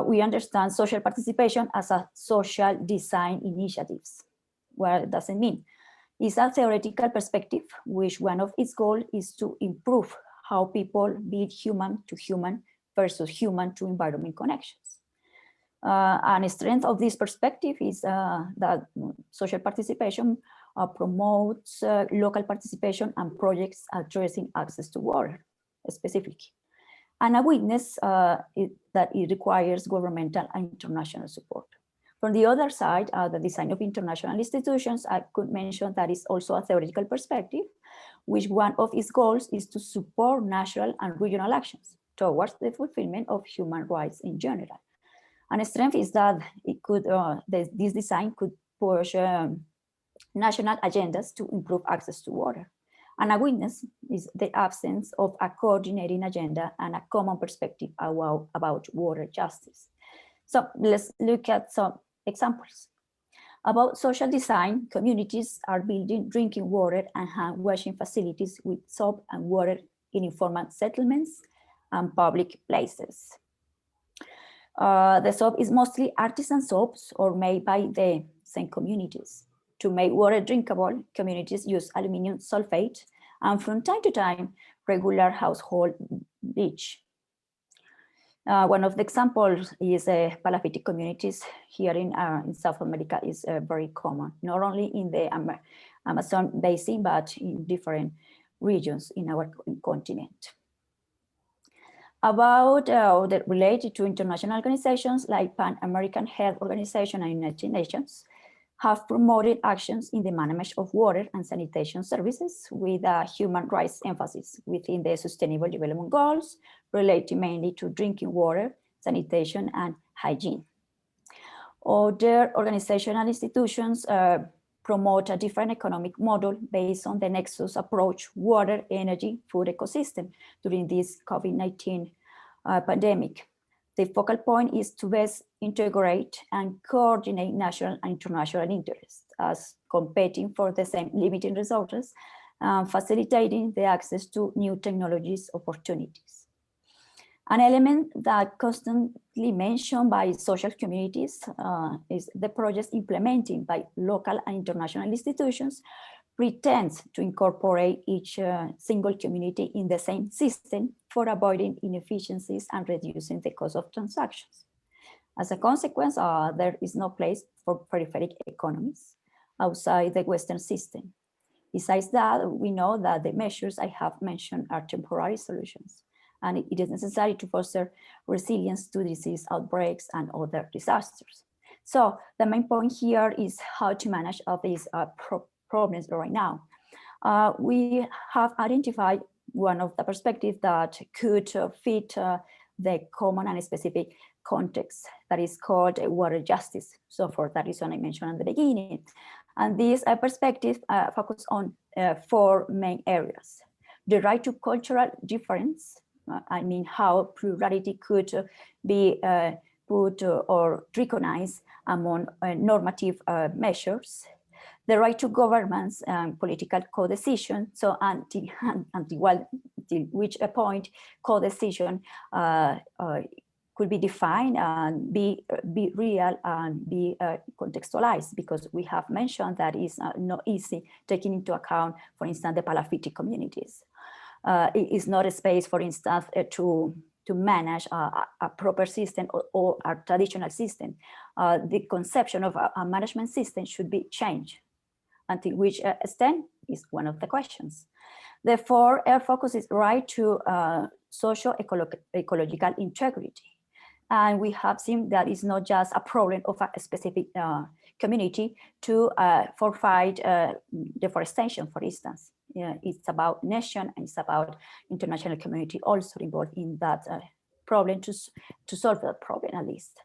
Speaker 5: we understand social participation as a social design initiatives. What does it mean? It's a theoretical perspective, which one of its goals is to improve how people build human to human versus human to environment connections. And a strength of this perspective is that social participation promotes local participation and projects addressing access to water specifically. And a weakness that it requires governmental and international support. From the other side, the design of international institutions, I could mention that is also a theoretical perspective, which one of its goals is to support national and regional actions towards the fulfillment of human rights in general. And a strength is that it could, this design could push national agendas to improve access to water. And a weakness is the absence of a coordinating agenda and a common perspective about water justice. So let's look at some examples. About social design, communities are building drinking water and hand washing facilities with soap and water in informal settlements and public places. The soap is mostly artisan soaps or made by the same communities. To make water drinkable, communities use aluminum sulfate and from time to time, regular household bleach. One of the examples is palafite communities here in South America is very common, not only in the Amazon basin, but in different regions in our continent. About related to international organizations like Pan American Health Organization and United Nations have promoted actions in the management of water and sanitation services with a human rights emphasis within the Sustainable Development Goals related mainly to drinking water, sanitation, and hygiene. Other organizational institutions promote a different economic model based on the nexus approach, water, energy, food ecosystem during this COVID-19 pandemic. The focal point is to best integrate and coordinate national and international interests as competing for the same limited resources, facilitating the access to new technologies opportunities. An element that constantly mentioned by social communities is the projects implemented by local and international institutions pretends to incorporate each single community in the same system for avoiding inefficiencies and reducing the cost of transactions. As a consequence, there is no place for peripheral economies outside the Western system. Besides that, we know that the measures I have mentioned are temporary solutions, and it is necessary to foster resilience to disease outbreaks and other disasters. So the main point here is how to manage all these problems right now. We have identified one of the perspectives that could fit the common and specific context that is called water justice. So for that reason I mentioned at the beginning. And this perspective focuses on 4 main areas. The right to cultural difference, I mean how plurality could be put or recognized among normative measures. The right to governance and political co-decision, so until which point co-decision could be defined and be real and be contextualized, because we have mentioned that it's not easy taking into account, for instance, the palafite communities. It is not a space, for instance, to manage a proper system or a traditional system. The conception of a management system should be changed. Until which extent is one of the questions. Therefore, our focus is right to socio-ecological integrity. And we have seen that it's not just a problem of a specific community to fight deforestation, for instance. It's about nation and it's about international community also involved in that problem to solve that problem at least.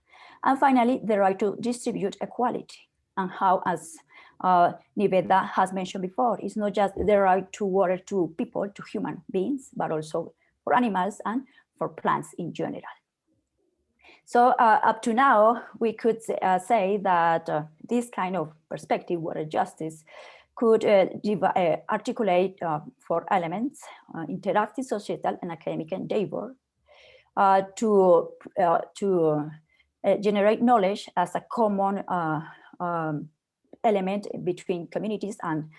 Speaker 5: And finally, the right to distribute equality, and how, as Niveda has mentioned before, it's not just the right to water to people, to human beings, but also for animals and for plants in general. So up to now, we could say that this kind of perspective, water justice, could articulate 4 elements: interactive, societal, and academic endeavor to generate knowledge as a common element between communities and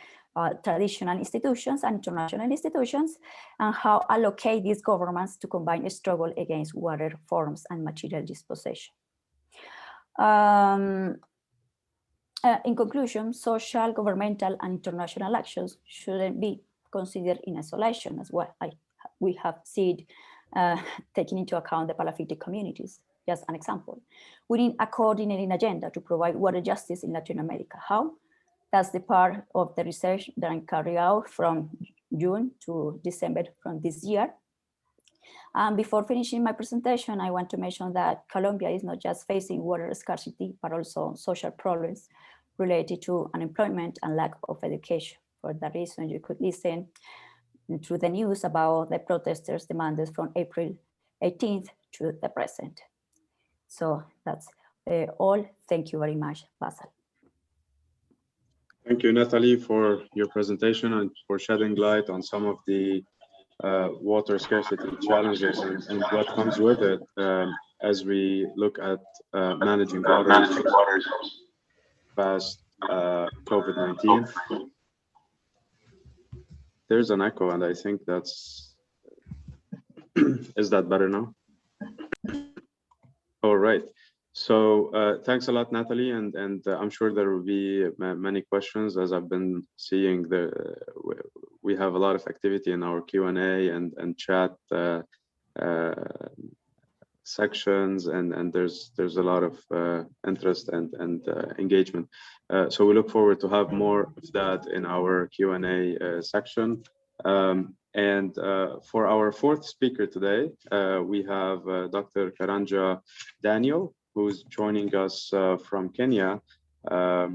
Speaker 5: traditional institutions and international institutions, and how allocate these governments to combine a struggle against water forms and material dispossession. In conclusion, social, governmental, and international actions shouldn't be considered in isolation as well. We have seen taking into account the Palafite communities, just an example. We need a coordinating agenda to provide water justice in Latin America. How? That's the part of the research that I carry out from June to December from this year. Before finishing my presentation, I want to mention that Colombia is not just facing water scarcity, but also social problems related to unemployment and lack of education. For that reason, you could listen to the news about the protesters' demands from April 18th to the present. So that's all. Thank you very much, Basil.
Speaker 2: Thank you, Natalie, for your presentation and for shedding light on some of the water scarcity challenges and what comes with it as we look at managing water past COVID-19. There's an echo, and I think that's, is that better now? All right. So thanks a lot, Natalie, and I'm sure there will be many questions. As I've been seeing, we have a lot of activity in our Q&A and chat sections, and there's a lot of interest and engagement. So we look forward to have more of that in our Q&A section. And for our fourth speaker today, we have Dr. Karanja Daniel, who's joining us from Kenya. Dr.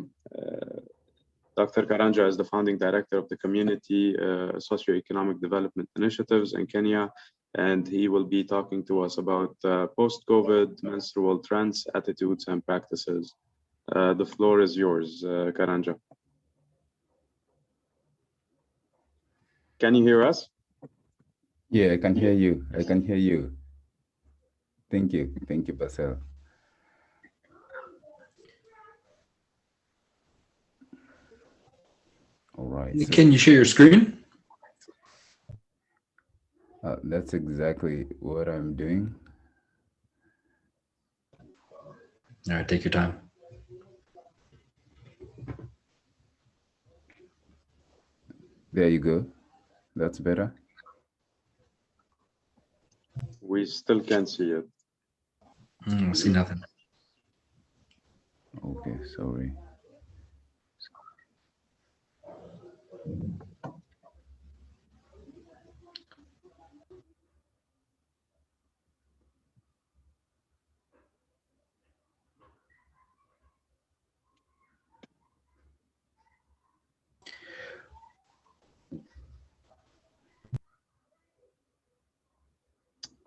Speaker 2: Karanja is the founding director of the Community Socioeconomic Development Initiatives in Kenya, and he will be talking to us about post-COVID menstrual trends, attitudes, and practices. The floor is yours, Karanja. Can you hear us?
Speaker 6: Yeah, I can hear you. I can hear you. Thank you. Thank you, Basil. All right. So,
Speaker 1: Can you share your screen?
Speaker 6: that's exactly what I'm doing.
Speaker 1: All right, take your time.
Speaker 6: There you go. That's better.
Speaker 2: We still can't see it.
Speaker 1: I see nothing.
Speaker 6: Okay, sorry.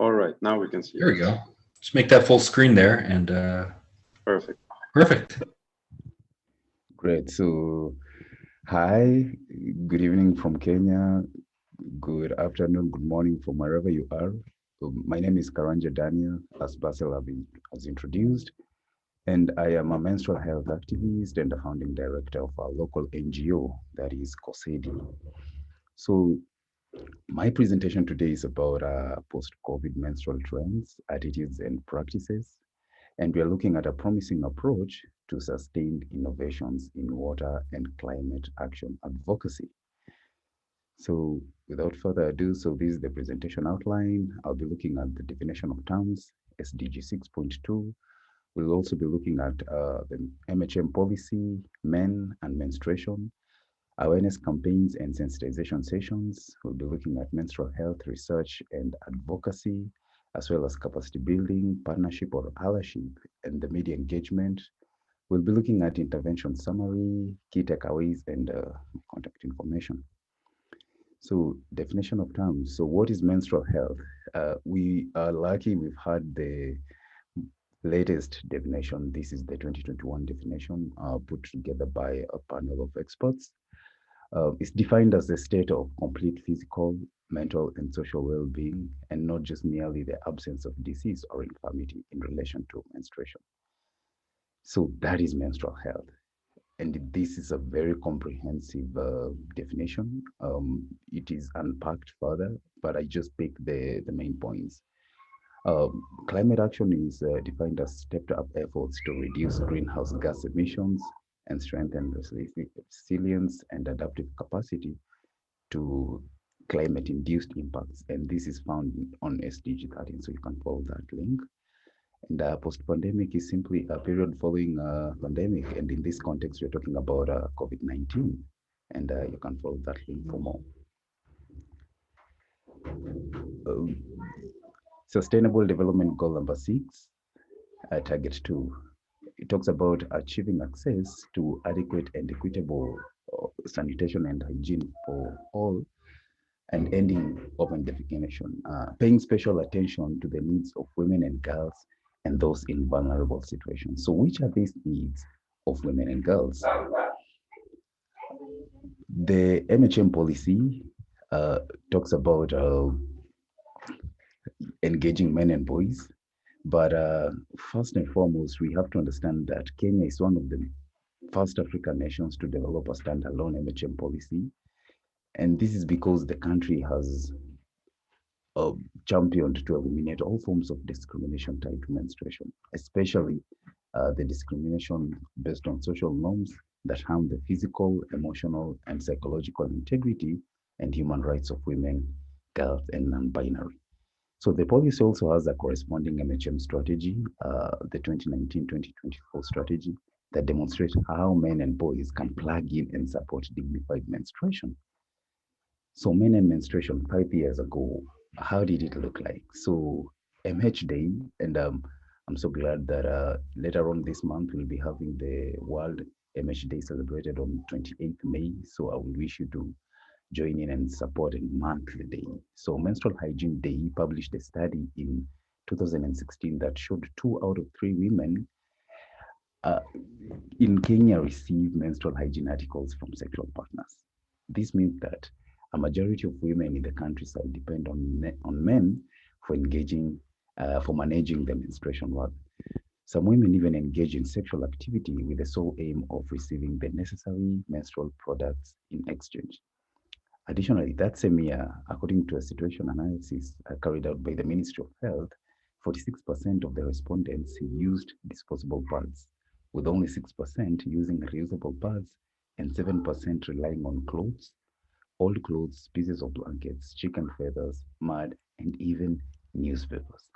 Speaker 2: All right, now we can see
Speaker 1: There
Speaker 2: it.
Speaker 1: we go. Just make that full screen there, and
Speaker 2: Perfect.
Speaker 1: perfect.
Speaker 6: Great. So, hi, good evening from Kenya. Good afternoon, good morning from wherever you are. My name is Karanja Daniel, as Basil has introduced, and I am a menstrual health activist and the founding director of our local NGO, that is COSEDI. So my presentation today is about post-COVID menstrual trends, attitudes, and practices, and we are looking at a promising approach to sustained innovations in water and climate action advocacy. So without further ado, so this is the presentation outline. I'll be looking at the definition of terms, SDG 6.2. We'll also be looking at the MHM policy, men and menstruation, awareness campaigns and sensitization sessions. We'll be looking at menstrual health research and advocacy, as well as capacity building, partnership or allyship, and the media engagement. We'll be looking at intervention summary, key takeaways, and contact information. So definition of terms. So what is menstrual health? We are lucky we've had the latest definition. This is the 2021 definition put together by a panel of experts. It's defined as the state of complete physical, mental, and social well-being, and not just merely the absence of disease or infirmity in relation to menstruation. So that is menstrual health. and this is a very comprehensive definition. It is unpacked further, but I just picked the main points. Climate action is defined as stepped up efforts to reduce greenhouse gas emissions and strengthen resilience and adaptive capacity to climate-induced impacts. And this is found on SDG 13, so you can follow that link. And post-pandemic is simply a period following a pandemic. And in this context, we're talking about COVID-19. And you can follow that link for more. Sustainable Development Goal number 6, Target 2. It talks about achieving access to adequate and equitable sanitation and hygiene for all, and ending open defecation, paying special attention to the needs of women and girls and those in vulnerable situations. So which are these needs of women and girls? The MHM policy talks about engaging men and boys, but first and foremost, we have to understand that Kenya is one of the first African nations to develop a standalone MHM policy. And this is because the country has championed to eliminate all forms of discrimination tied to menstruation, especially the discrimination based on social norms that harm the physical, emotional, and psychological integrity and human rights of women, girls, and non-binary. So the policy also has a corresponding MHM strategy, the 2019-2024 strategy, that demonstrates how men and boys can plug in and support dignified menstruation. So men and menstruation 5 years ago, how did it look like? So MH Day, and I'm so glad that later on this month, we'll be having the World MH Day celebrated on 28th May. So I will wish you to join in and support and mark the day. So Menstrual Hygiene Day published a study in 2016 that showed 2 out of 3 women in Kenya receive menstrual hygiene articles from sexual partners. This means that a majority of women in the countryside depend on men for managing the menstruation work. Some women even engage in sexual activity with the sole aim of receiving the necessary menstrual products in exchange. Additionally, that same year, according to a situation analysis carried out by the Ministry of Health, 46% of the respondents used disposable pads, with only 6% using reusable pads and 7% relying on clothes, old clothes, pieces of blankets, chicken feathers, mud, and even newspapers.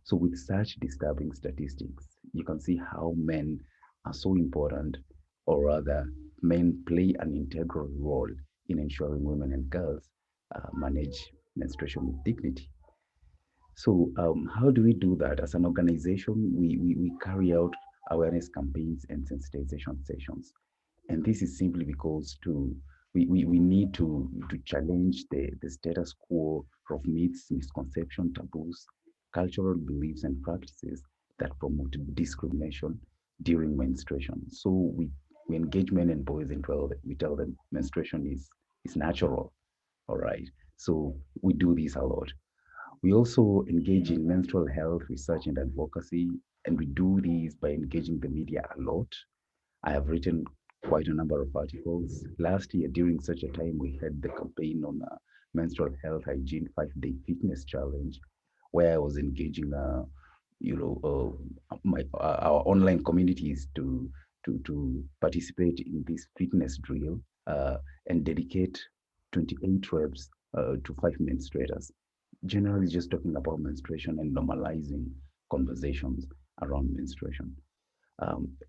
Speaker 6: So with such disturbing statistics, you can see how men are so important, or rather, men play an integral role in ensuring women and girls manage menstruation with dignity. So how do we do that? As an organization, we carry out awareness campaigns and sensitization sessions. And this is simply because we need to challenge the status quo of myths, misconceptions, taboos, cultural beliefs, and practices that promote discrimination during menstruation. So we engage men and boys and we tell them menstruation is natural, all right? So we do this a lot. We also engage in menstrual health research and advocacy, and we do this by engaging the media a lot. I have written quite a number of articles. Last year, during such a time, we had the campaign on menstrual health hygiene 5-day fitness challenge, where I was engaging, our online communities to participate in this fitness drill and dedicate 28 reps to 5 menstruators. Generally, just talking about menstruation and normalizing conversations around menstruation.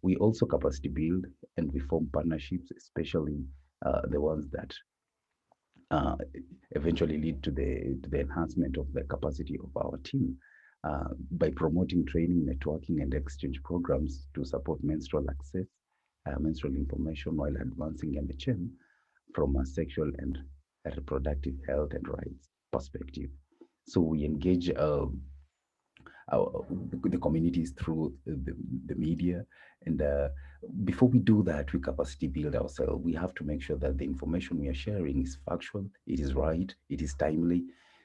Speaker 6: We also capacity build and we form partnerships, especially the ones that eventually lead to the enhancement of the capacity of our team by promoting training, networking, and exchange programs to support menstrual access, menstrual information, while advancing MHM from a sexual and reproductive health and rights perspective. So we engage the communities through the media. And before we do that, we capacity build ourselves. We have to make sure that the information we are sharing is factual, it is right, it is timely.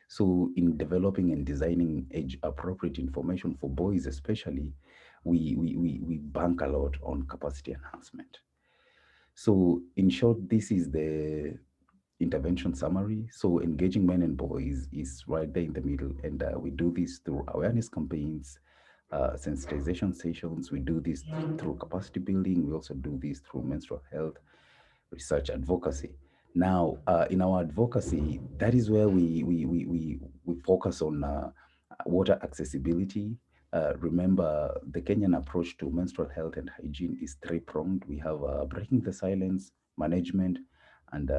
Speaker 6: So in developing and designing age-appropriate information for boys especially, we bank a lot on capacity enhancement. So in short, this is the intervention summary. So engaging men and boys is right there in the middle. And we do this through awareness campaigns, sensitization sessions. We do this through capacity building. We also do this through menstrual health research advocacy. Now, in our advocacy, that is where we focus on water accessibility. Remember, the Kenyan approach to menstrual health and hygiene is three-pronged. We have breaking the silence, management, and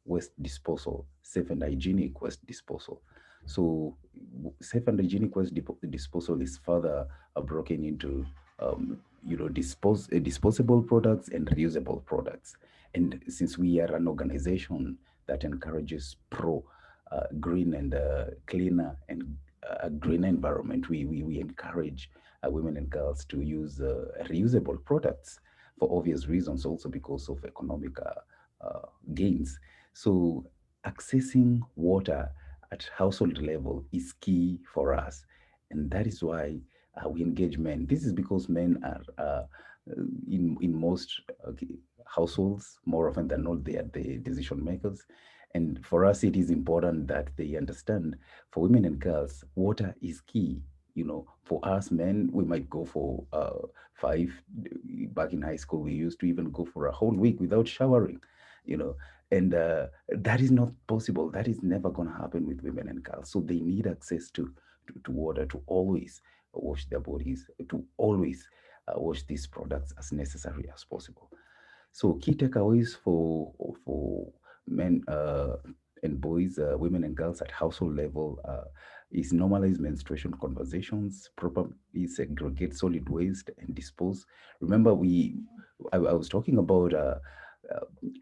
Speaker 6: waste disposal, safe and hygienic waste disposal. So safe and hygienic waste disposal is further broken into disposable products and reusable products. And since we are an organization that encourages green and cleaner and green environment, we encourage women and girls to use reusable products for obvious reasons, also because of economic gains. So accessing water at household level is key for us. And that is why we engage men. This is because men are in most households, more often than not, they are the decision makers. And for us, it is important that they understand for women and girls, water is key. You know, for us men, we might go for 5. Back in high school, we used to even go for a whole week without showering, you know, and that is not possible. That is never going to happen with women and girls. So they need access to water, to always wash their bodies, to always wash these products as necessary as possible. So key takeaways for men and boys, women and girls at household level is normalize menstruation conversations, properly segregate solid waste and dispose. Remember, I was talking about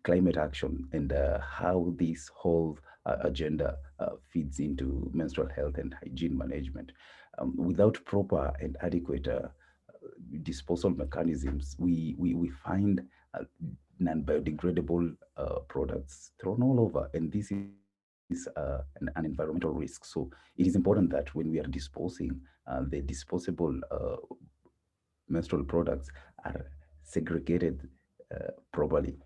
Speaker 6: climate action and how this whole agenda feeds into menstrual health and hygiene management. Without proper and adequate disposal mechanisms, we find non-biodegradable products thrown all over, and this is an environmental risk. So it is important that when we are disposing, the disposable menstrual products are segregated properly.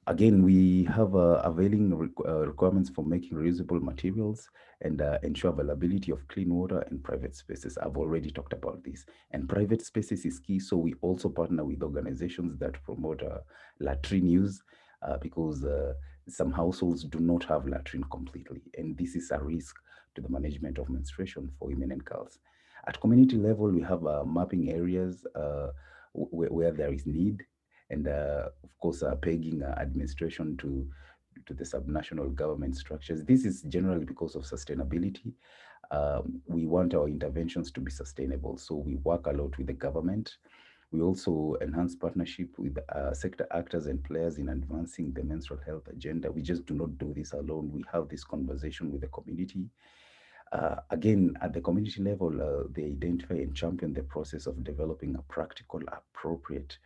Speaker 6: Again, we have availing requirements for making reusable materials and ensure availability of clean water in private spaces. I've already talked about this. And private spaces is key. So we also partner with organizations that promote latrine use because some households do not have latrine completely. And this is a risk to the management of menstruation for women and girls. At community level, we have mapping areas where there is need, and of course pegging administration to the subnational government structures. This is generally because of sustainability. We want our interventions to be sustainable, so we work a lot with the government. We also enhance partnership with sector actors and players in advancing the menstrual health agenda. We just do not do this alone. We have this conversation with the community. Again, at the community level, they identify and champion the process of developing a practical, appropriate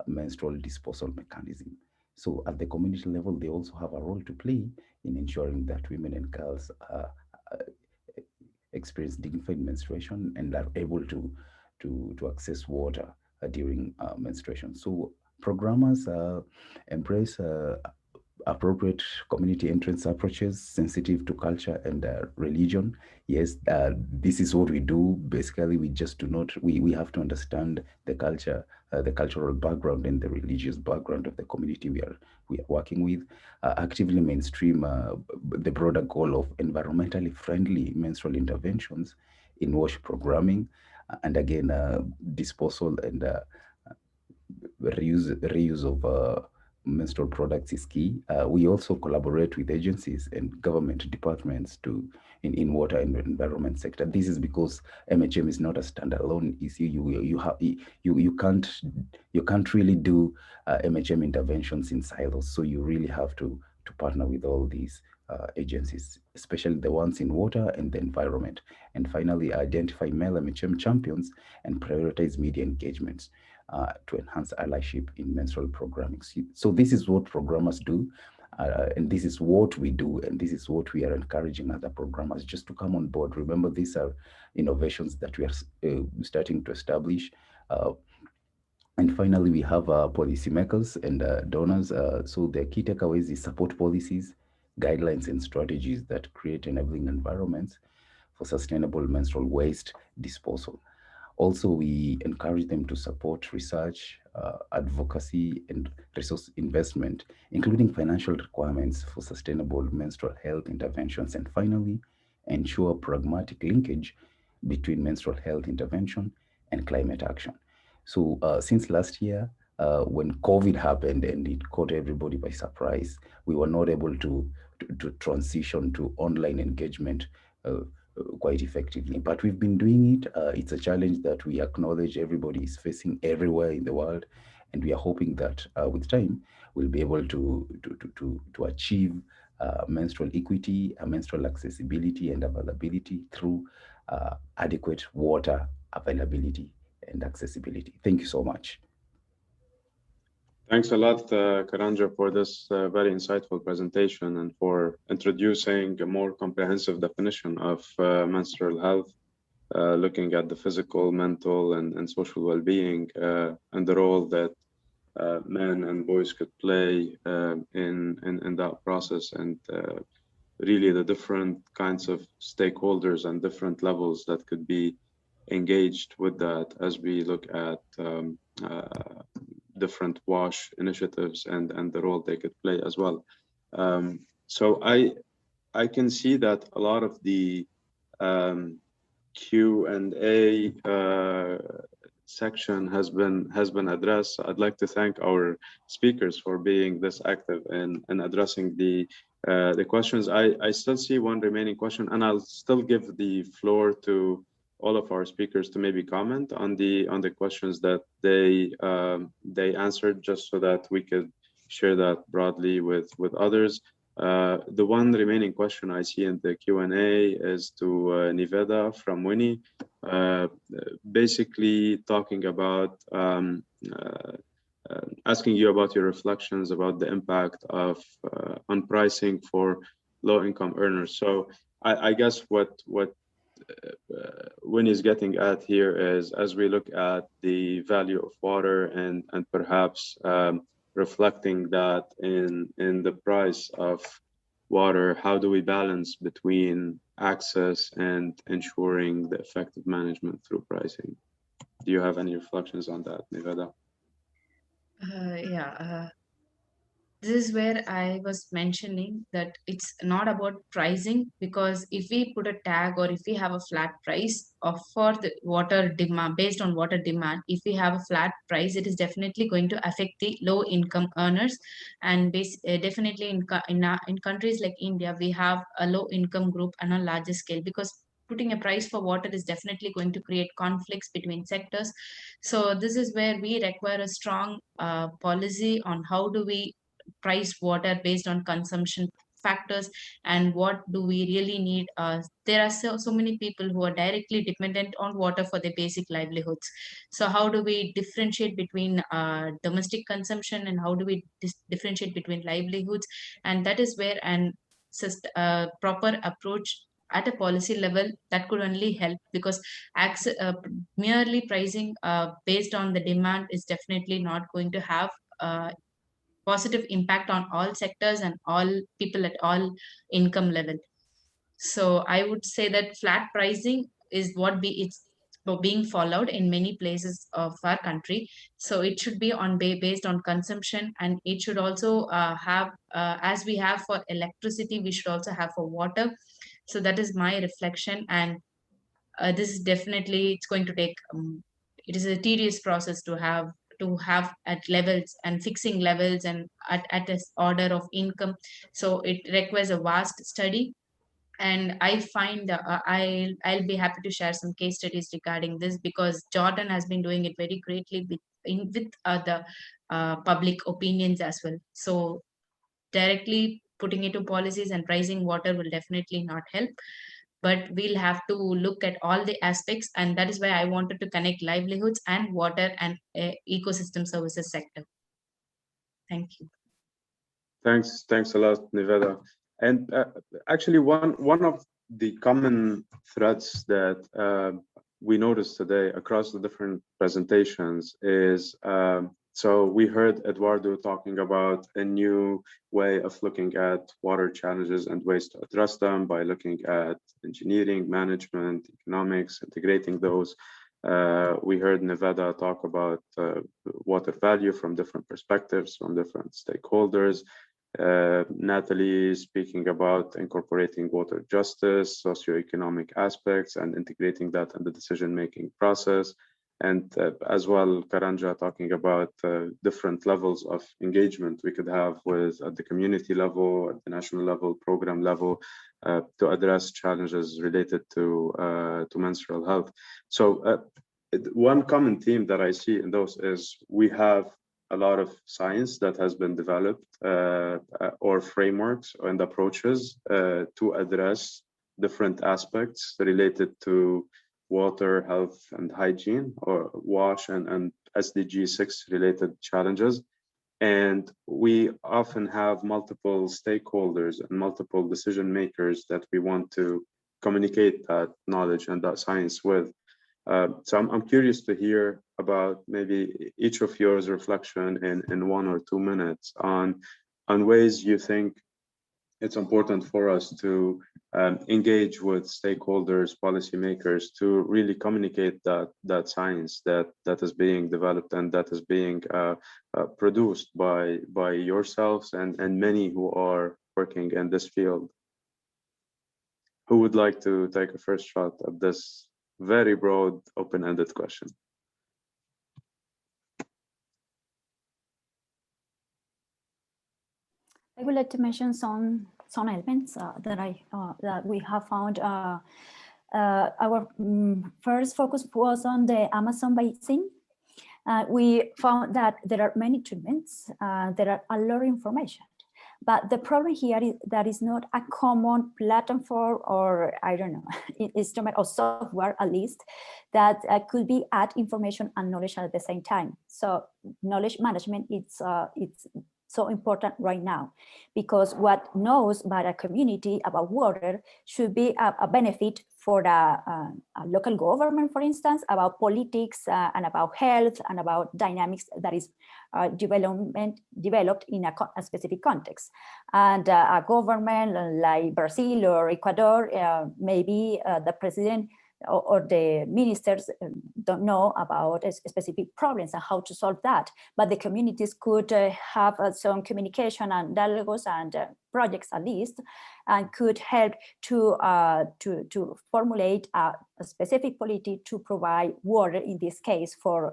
Speaker 6: menstrual disposal mechanism. So at the community level, they also have a role to play in ensuring that women and girls experience dignified menstruation and are able to access water during menstruation. So programmers embrace appropriate community entrance approaches sensitive to culture and religion. Yes, this is what we do. Basically, we just do not, we have to understand the culture, the cultural background and the religious background of the community we are working with. Actively mainstream the broader goal of environmentally friendly menstrual interventions in WASH programming. And again, disposal and reuse of menstrual products is key. We also collaborate with agencies and government departments in water and environment sector. This is because MHM is not a standalone issue. You can't really do MHM interventions in silos. So you really have to partner with all these agencies, especially the ones in water and the environment. And finally, identify male MHM champions and prioritize media engagements to enhance allyship in menstrual programming. So this is what programmers do, and this is what we do, and this is what we are encouraging other programmers just to come on board. Remember, these are innovations that we are starting to establish. And finally, we have policymakers and donors. So the key takeaways is support policies, guidelines, and strategies that create enabling environments for sustainable menstrual waste disposal. Also, we encourage them to support research, advocacy, and resource investment, including financial requirements for sustainable menstrual health interventions. And finally, ensure pragmatic linkage between menstrual health intervention and climate action. So, since last year, when COVID happened and it caught everybody by surprise, we were not able to transition to online engagement quite effectively. But we've been doing it. It's a challenge that we acknowledge everybody is facing everywhere in the world, and we are hoping that with time we'll be able to achieve menstrual equity, menstrual accessibility and availability through adequate water availability and accessibility. Thank you so much.
Speaker 2: Thanks a lot, Karanja, for this very insightful presentation and for introducing a more comprehensive definition of menstrual health, looking at the physical, mental, and social well-being and the role that men and boys could play in that process, and really the different kinds of stakeholders and different levels that could be engaged with that as we look at different WASH initiatives and the role they could play as well. So I can see that a lot of the Q&A section has been addressed. I'd like to thank our speakers for being this active in addressing the questions. I still see one remaining question, and I'll still give the floor to all of our speakers to maybe comment on the questions that they answered, just so that we could share that broadly with others. The one remaining question I see in the Q&A is to Niveda from Winnie, basically talking about asking you about your reflections about the impact of on pricing for low-income earners. So I guess what Winnie is getting at here is, as we look at the value of water and perhaps reflecting that in the price of water, how do we balance between access and ensuring the effective management through pricing? Do you have any reflections on that, Niveda?
Speaker 4: This is where I was mentioning that it's not about pricing, because if we put a tag or if we have a flat price for the water demand, based on water demand, if we have a flat price, it is definitely going to affect the low income earners. And definitely in countries like India, we have a low income group on a larger scale, because putting a price for water is definitely going to create conflicts between sectors. So this is where we require a strong policy on how do we price water based on consumption factors, and what do we really need. There are so many people who are directly dependent on water for their basic livelihoods. So how do we differentiate between domestic consumption, and how do we differentiate between livelihoods? And that is where an proper approach at a policy level that could only help, because merely pricing based on the demand is definitely not going to have positive impact on all sectors and all people at all income level. So I would say that flat pricing is it's being followed in many places of our country. So it should be based on consumption, and it should also have as we have for electricity, we should also have for water. So that is my reflection. And this is definitely, it's going to take it is a tedious process to have at levels and fixing levels and at this order of income. So it requires a vast study. And I find I'll be happy to share some case studies regarding this, because Jordan has been doing it very greatly with the public opinions as well. So directly putting into policies and pricing water will definitely not help, but we'll have to look at all the aspects. And that is why I wanted to connect livelihoods and water and ecosystem services sector. Thank you.
Speaker 2: Thanks a lot, Niveda. And actually, one of the common threads that we noticed today across the different presentations is, so we heard Eduardo talking about a new way of looking at water challenges and ways to address them by looking at engineering, management, economics, integrating those. We heard Nevada talk about water value from different perspectives, from different stakeholders. Natalie speaking about incorporating water justice, socioeconomic aspects, and integrating that in the decision-making process. And as well, Karanja talking about different levels of engagement we could have with at the community level, at the national level, program level, to address challenges related to menstrual health. So one common theme that I see in those is we have a lot of science that has been developed or frameworks and approaches to address different aspects related to water, health, and hygiene, or WASH and SDG 6 related challenges. And we often have multiple stakeholders and multiple decision makers that we want to communicate that knowledge and that science with. So I'm curious to hear about maybe each of yours reflection in 1 or 2 minutes on ways you think it's important for us to engage with stakeholders, policymakers, to really communicate that science that is being developed and that is being produced by yourselves and many who are working in this field. Who would like to take a first shot at this very broad, open-ended question?
Speaker 5: I would like to mention some elements that we have found. Our first focus was on the Amazon basin. We found that there are many treatments, there are a lot of information, but the problem here is that is not a common platform or, I don't know, instrument or software at least, that could be add information and knowledge at the same time. So knowledge management, it's so important right now, because what knows by a community about water should be a benefit for a local government, for instance, about politics and about health and about dynamics that is developed in a specific context. And a government like Brazil or Ecuador, maybe the president or the ministers don't know about specific problems and how to solve that, but the communities could have some communication and dialogues and projects at least, and could help to formulate a specific policy to provide water, in this case, for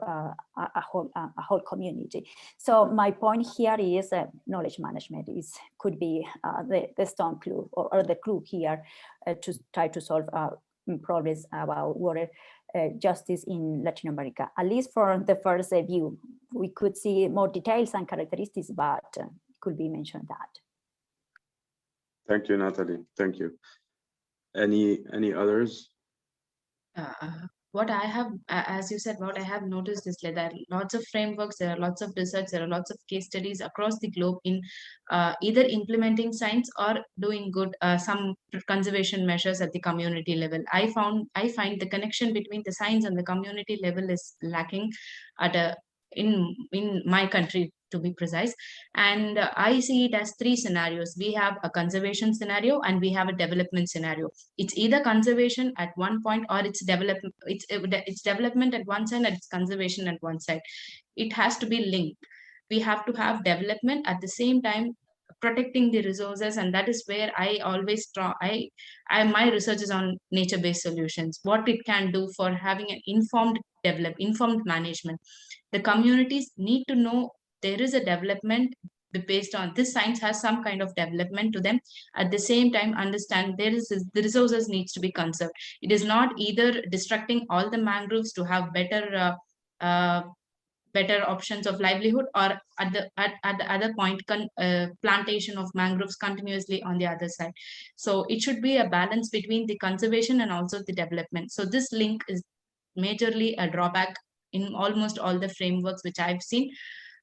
Speaker 5: a whole community. So my point here is knowledge management could be the strong clue or the clue here to try to solve problems about water justice in Latin America. At least for the first view, we could see more details and characteristics, but could be mentioned that.
Speaker 2: Thank you, Natalie. Thank you. Any others?
Speaker 4: What I have, as you said, what I have noticed is that there are lots of frameworks, there are lots of research, there are lots of case studies across the globe in either implementing science or doing good some conservation measures at the community level. I find the connection between the science and the community level is lacking at in my country, to be precise. And I see it as 3 scenarios. We have a conservation scenario and we have a development scenario. It's either conservation at one point or it's development. It's development at one side and it's conservation at one side. It has to be linked. We have to have development at the same time protecting the resources, and that is where I always my research is on nature-based solutions, what it can do for having an informed management. The communities need to know there is a development based on this. Science has some kind of development to them. At the same time, understand the resources needs to be conserved. It is not either destructing all the mangroves to have better options of livelihood, or at the other point plantation of mangroves continuously on the other side. So it should be a balance between the conservation and also the development. So this link is majorly a drawback in almost all the frameworks which I've seen.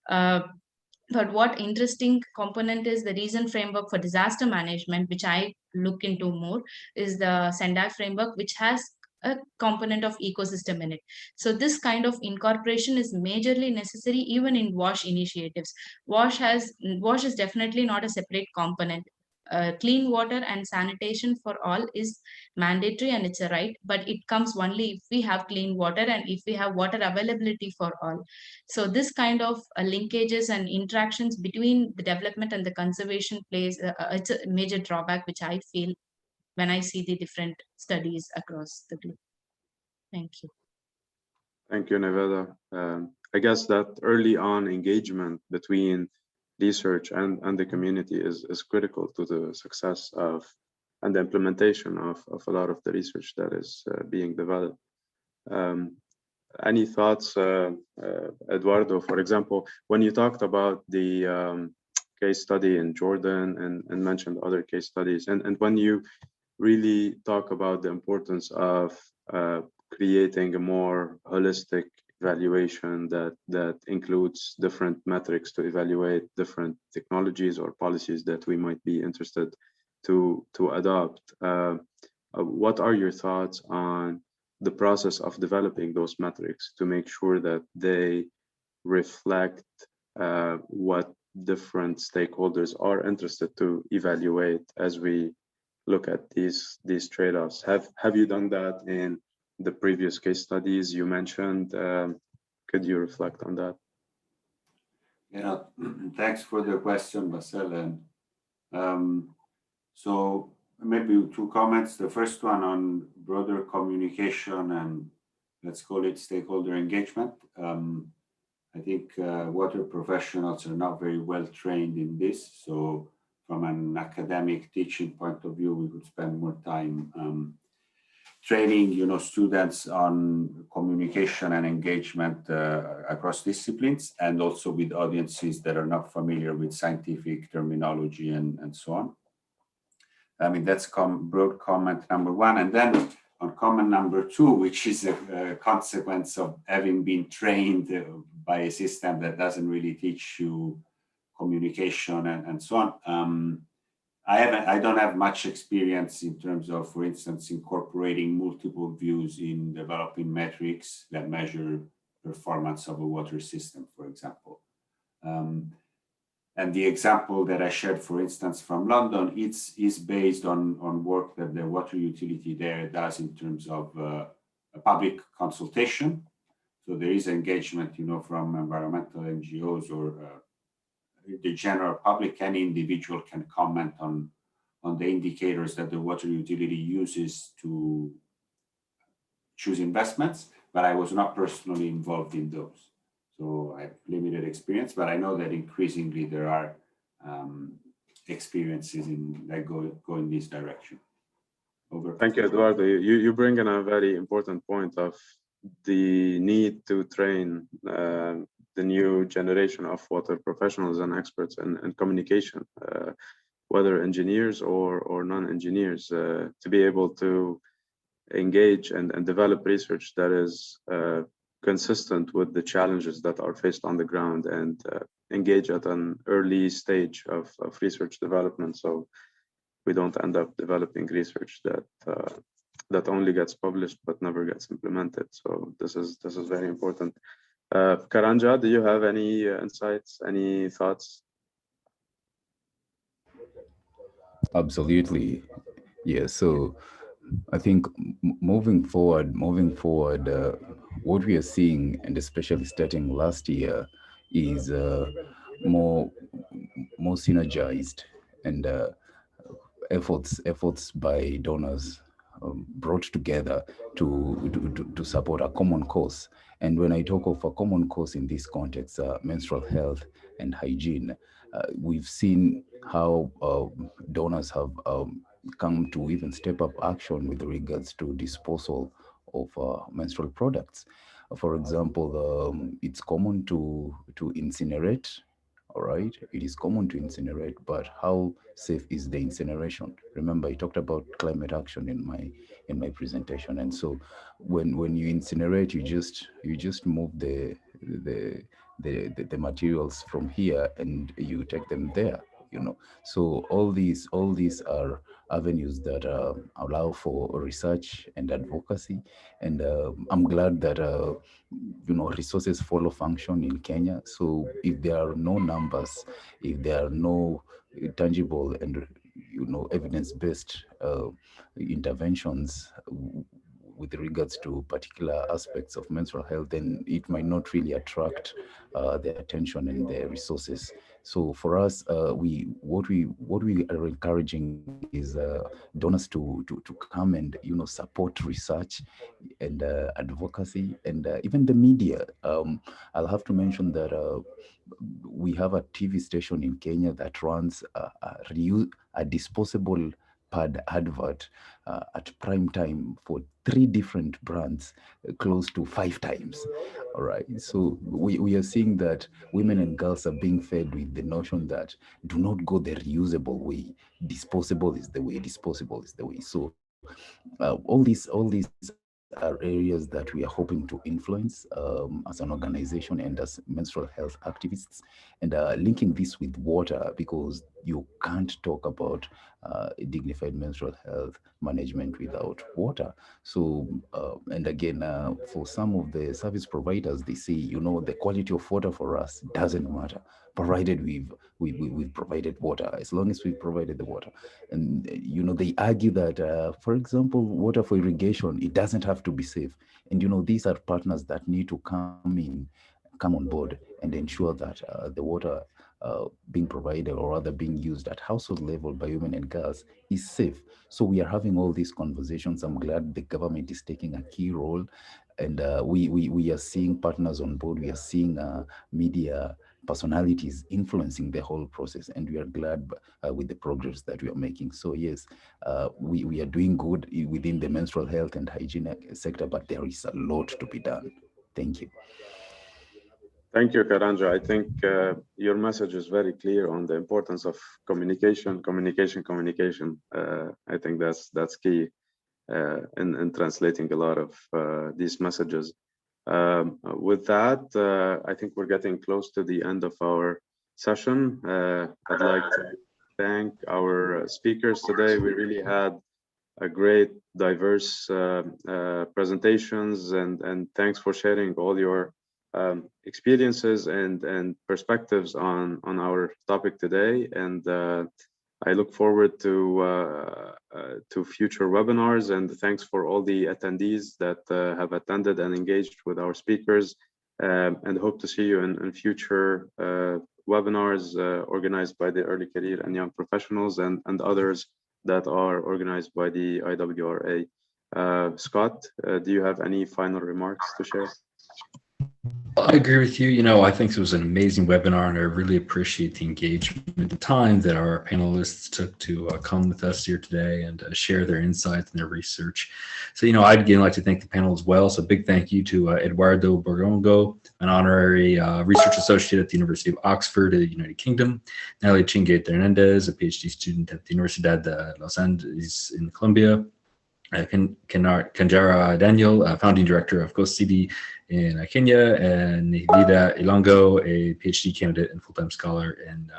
Speaker 4: But what interesting component is the reason framework for disaster management, which I look into more, is the SENDAC framework, which has a component of ecosystem in it. So this kind of incorporation is majorly necessary even in WASH initiatives. WASH is definitely not a separate component. Clean water and sanitation for all is mandatory and it's a right, but it comes only if we have clean water and if we have water availability for all. So this kind of linkages and interactions between the development and the conservation plays, it's a major drawback which I feel when I see the different studies across the globe. Thank you.
Speaker 2: Thank you, Nevada. I guess that early on engagement between research and the community is critical to the success of and the implementation of a lot of the research that is being developed. Any thoughts, Eduardo, for example, when you talked about the case study in Jordan and mentioned other case studies, and when you really talk about the importance of creating a more holistic evaluation that includes different metrics to evaluate different technologies or policies that we might be interested to adopt. What are your thoughts on the process of developing those metrics to make sure that they reflect what different stakeholders are interested to evaluate as we look at these trade-offs? Have you done that in the previous case studies you mentioned? Could you reflect on that?
Speaker 3: Yeah, thanks for the question, Marcel. And so maybe 2 comments. The first one on broader communication and let's call it stakeholder engagement. I think water professionals are not very well trained in this. So from an academic teaching point of view, we could spend more time training, students on communication and engagement across disciplines, and also with audiences that are not familiar with scientific terminology and so on. I mean, that's broad comment number 1. And then on comment number 2, which is a consequence of having been trained by a system that doesn't really teach you communication and so on. I don't have much experience in terms of, for instance, incorporating multiple views in developing metrics that measure performance of a water system, for example. And the example that I shared, for instance, from London, is based on work that the water utility there does in terms of a public consultation. So there is engagement, from environmental NGOs or the general public. Any individual can comment on the indicators that the water utility uses to choose investments, but I was not personally involved in those. So I have limited experience, but I know that increasingly there are experiences that go in this direction. Over.
Speaker 2: Thank you, Eduardo. You bring in a very important point of the need to train the new generation of water professionals and experts in communication, whether engineers or non-engineers, to be able to engage and develop research that is consistent with the challenges that are faced on the ground, and engage at an early stage of research development, so we don't end up developing research that only gets published but never gets implemented. So this is very important. Karanja, do you have any insights, any thoughts?
Speaker 6: Absolutely. Yeah, so I think moving forward, what we are seeing, and especially starting last year, is more synergized and efforts by donors brought together to support a common cause. And when I talk of a common cause in this context, menstrual health and hygiene, we've seen how donors have come to even step up action with regards to disposal of menstrual products. For example, it's common to incinerate. All right, it is common to incinerate, but how safe is the incineration? Remember, I talked about climate action in my presentation, and so when you incinerate, you just move the materials from here and you take them there. So all these are avenues that allow for research and advocacy, and I'm glad that resources follow function in Kenya. So if there are no numbers, if there are no tangible and evidence-based interventions with regards to particular aspects of menstrual health, then it might not really attract the attention and the resources. So for us, what we are encouraging is donors to come and support research and advocacy, and even the media. I'll have to mention that we have a TV station in Kenya that runs a disposable pad advert at prime time for 3 different brands, close to 5 times. All right. So we are seeing that women and girls are being fed with the notion that do not go the reusable way. Disposable is the way. Disposable is the way. So all these are areas that we are hoping to influence as an organization and as menstrual health activists, and linking this with water, because you can't talk about dignified menstrual health management without water. So, and again, for some of the service providers, they say, the quality of water for us doesn't matter, provided we've provided water, as long as we've provided the water. And, they argue that, for example, water for irrigation, it doesn't have to be safe. And, these are partners that need to come on board and ensure that the water being provided, or rather being used at household level by women and girls, is safe. So we are having all these conversations. I'm glad the government is taking a key role, and we are seeing partners on board. We are seeing media personalities influencing the whole process, and we are glad with the progress that we are making. So yes, we are doing good within the menstrual health and hygiene sector, but there is a lot to be done. Thank you.
Speaker 2: Thank you, Karanja. I think your message is very clear on the importance of communication. I think that's key in translating a lot of these messages. With that, I think we're getting close to the end of our session. I'd like to thank our speakers today. We really had a great, diverse presentations, and thanks for sharing all your experiences and perspectives on our topic today. And I look forward to future webinars, and thanks for all the attendees that have attended and engaged with our speakers, and hope to see you in future webinars organized by the Early Career and Young Professionals and others that are organized by the IWRA. Scott, do you have any final remarks to share?
Speaker 1: I agree with you. I think it was an amazing webinar, and I really appreciate the engagement, the time that our panelists took to come with us here today and share their insights and their research. So, I'd again like to thank the panel as well. So, big thank you to Eduardo Borgongo, an honorary research associate at the University of Oxford in the United Kingdom; Natalie Chinguet Hernandez, a PhD student at the Universidad de Los Andes in Colombia; Kanjara Daniel, founding director of Ghost CD in Kenya; and Nihida Ilongo, a PhD candidate and full-time scholar in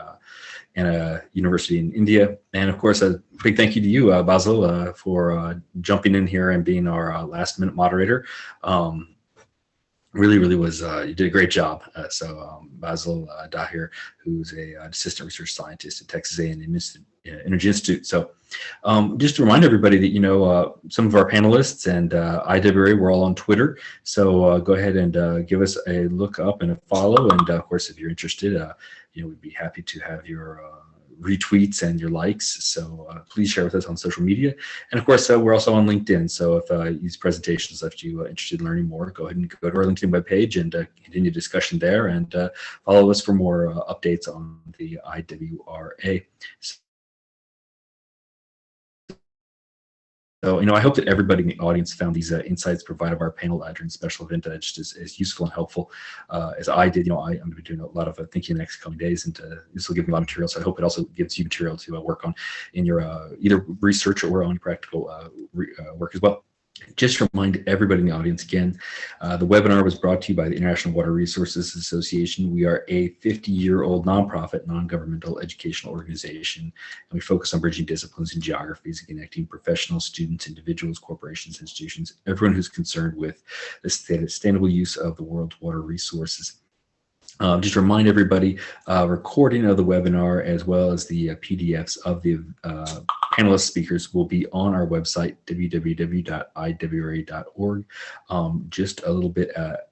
Speaker 1: a university in India. And of course, a big thank you to you, Basil, for jumping in here and being our last-minute moderator. Really was, you did a great job. So Basil Dahir, who's an assistant research scientist at Texas A&M Energy Institute. So just to remind everybody that, some of our panelists and IWRA, we're all on Twitter. So go ahead and give us a look up and a follow. And of course, if you're interested, we'd be happy to have your retweets and your likes. So please share with us on social media. And of course, we're also on LinkedIn. So if these presentations left you interested in learning more, go ahead and go to our LinkedIn webpage and continue discussion there, and follow us for more updates on the IWRA. So, I hope that everybody in the audience found these insights provided by our panel during special event just as useful and helpful as I did. I'm going to be doing a lot of thinking in the next coming days, and this will give me a lot of material. So I hope it also gives you material to work on in your either research or own practical work as well. Just to remind everybody in the audience again, the webinar was brought to you by the International Water Resources Association. We are a 50-year-old nonprofit, non-governmental educational organization, and we focus on bridging disciplines and geographies and connecting professionals, students, individuals, corporations, institutions, everyone who's concerned with the sustainable use of the world's water resources. Just remind everybody, recording of the webinar as well as the PDFs of the panelist speakers will be on our website, www.iwra.org. Just a little bit,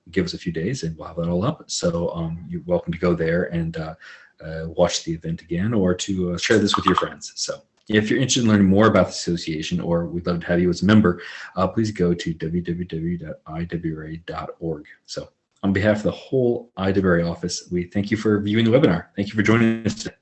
Speaker 1: give us a few days and we'll have that all up. So you're welcome to go there and watch the event again, or to share this with your friends. So if you're interested in learning more about the association, or we'd love to have you as a member, please go to www.iwra.org. So on behalf of the whole IWRA office, we thank you for viewing the webinar. Thank you for joining us today.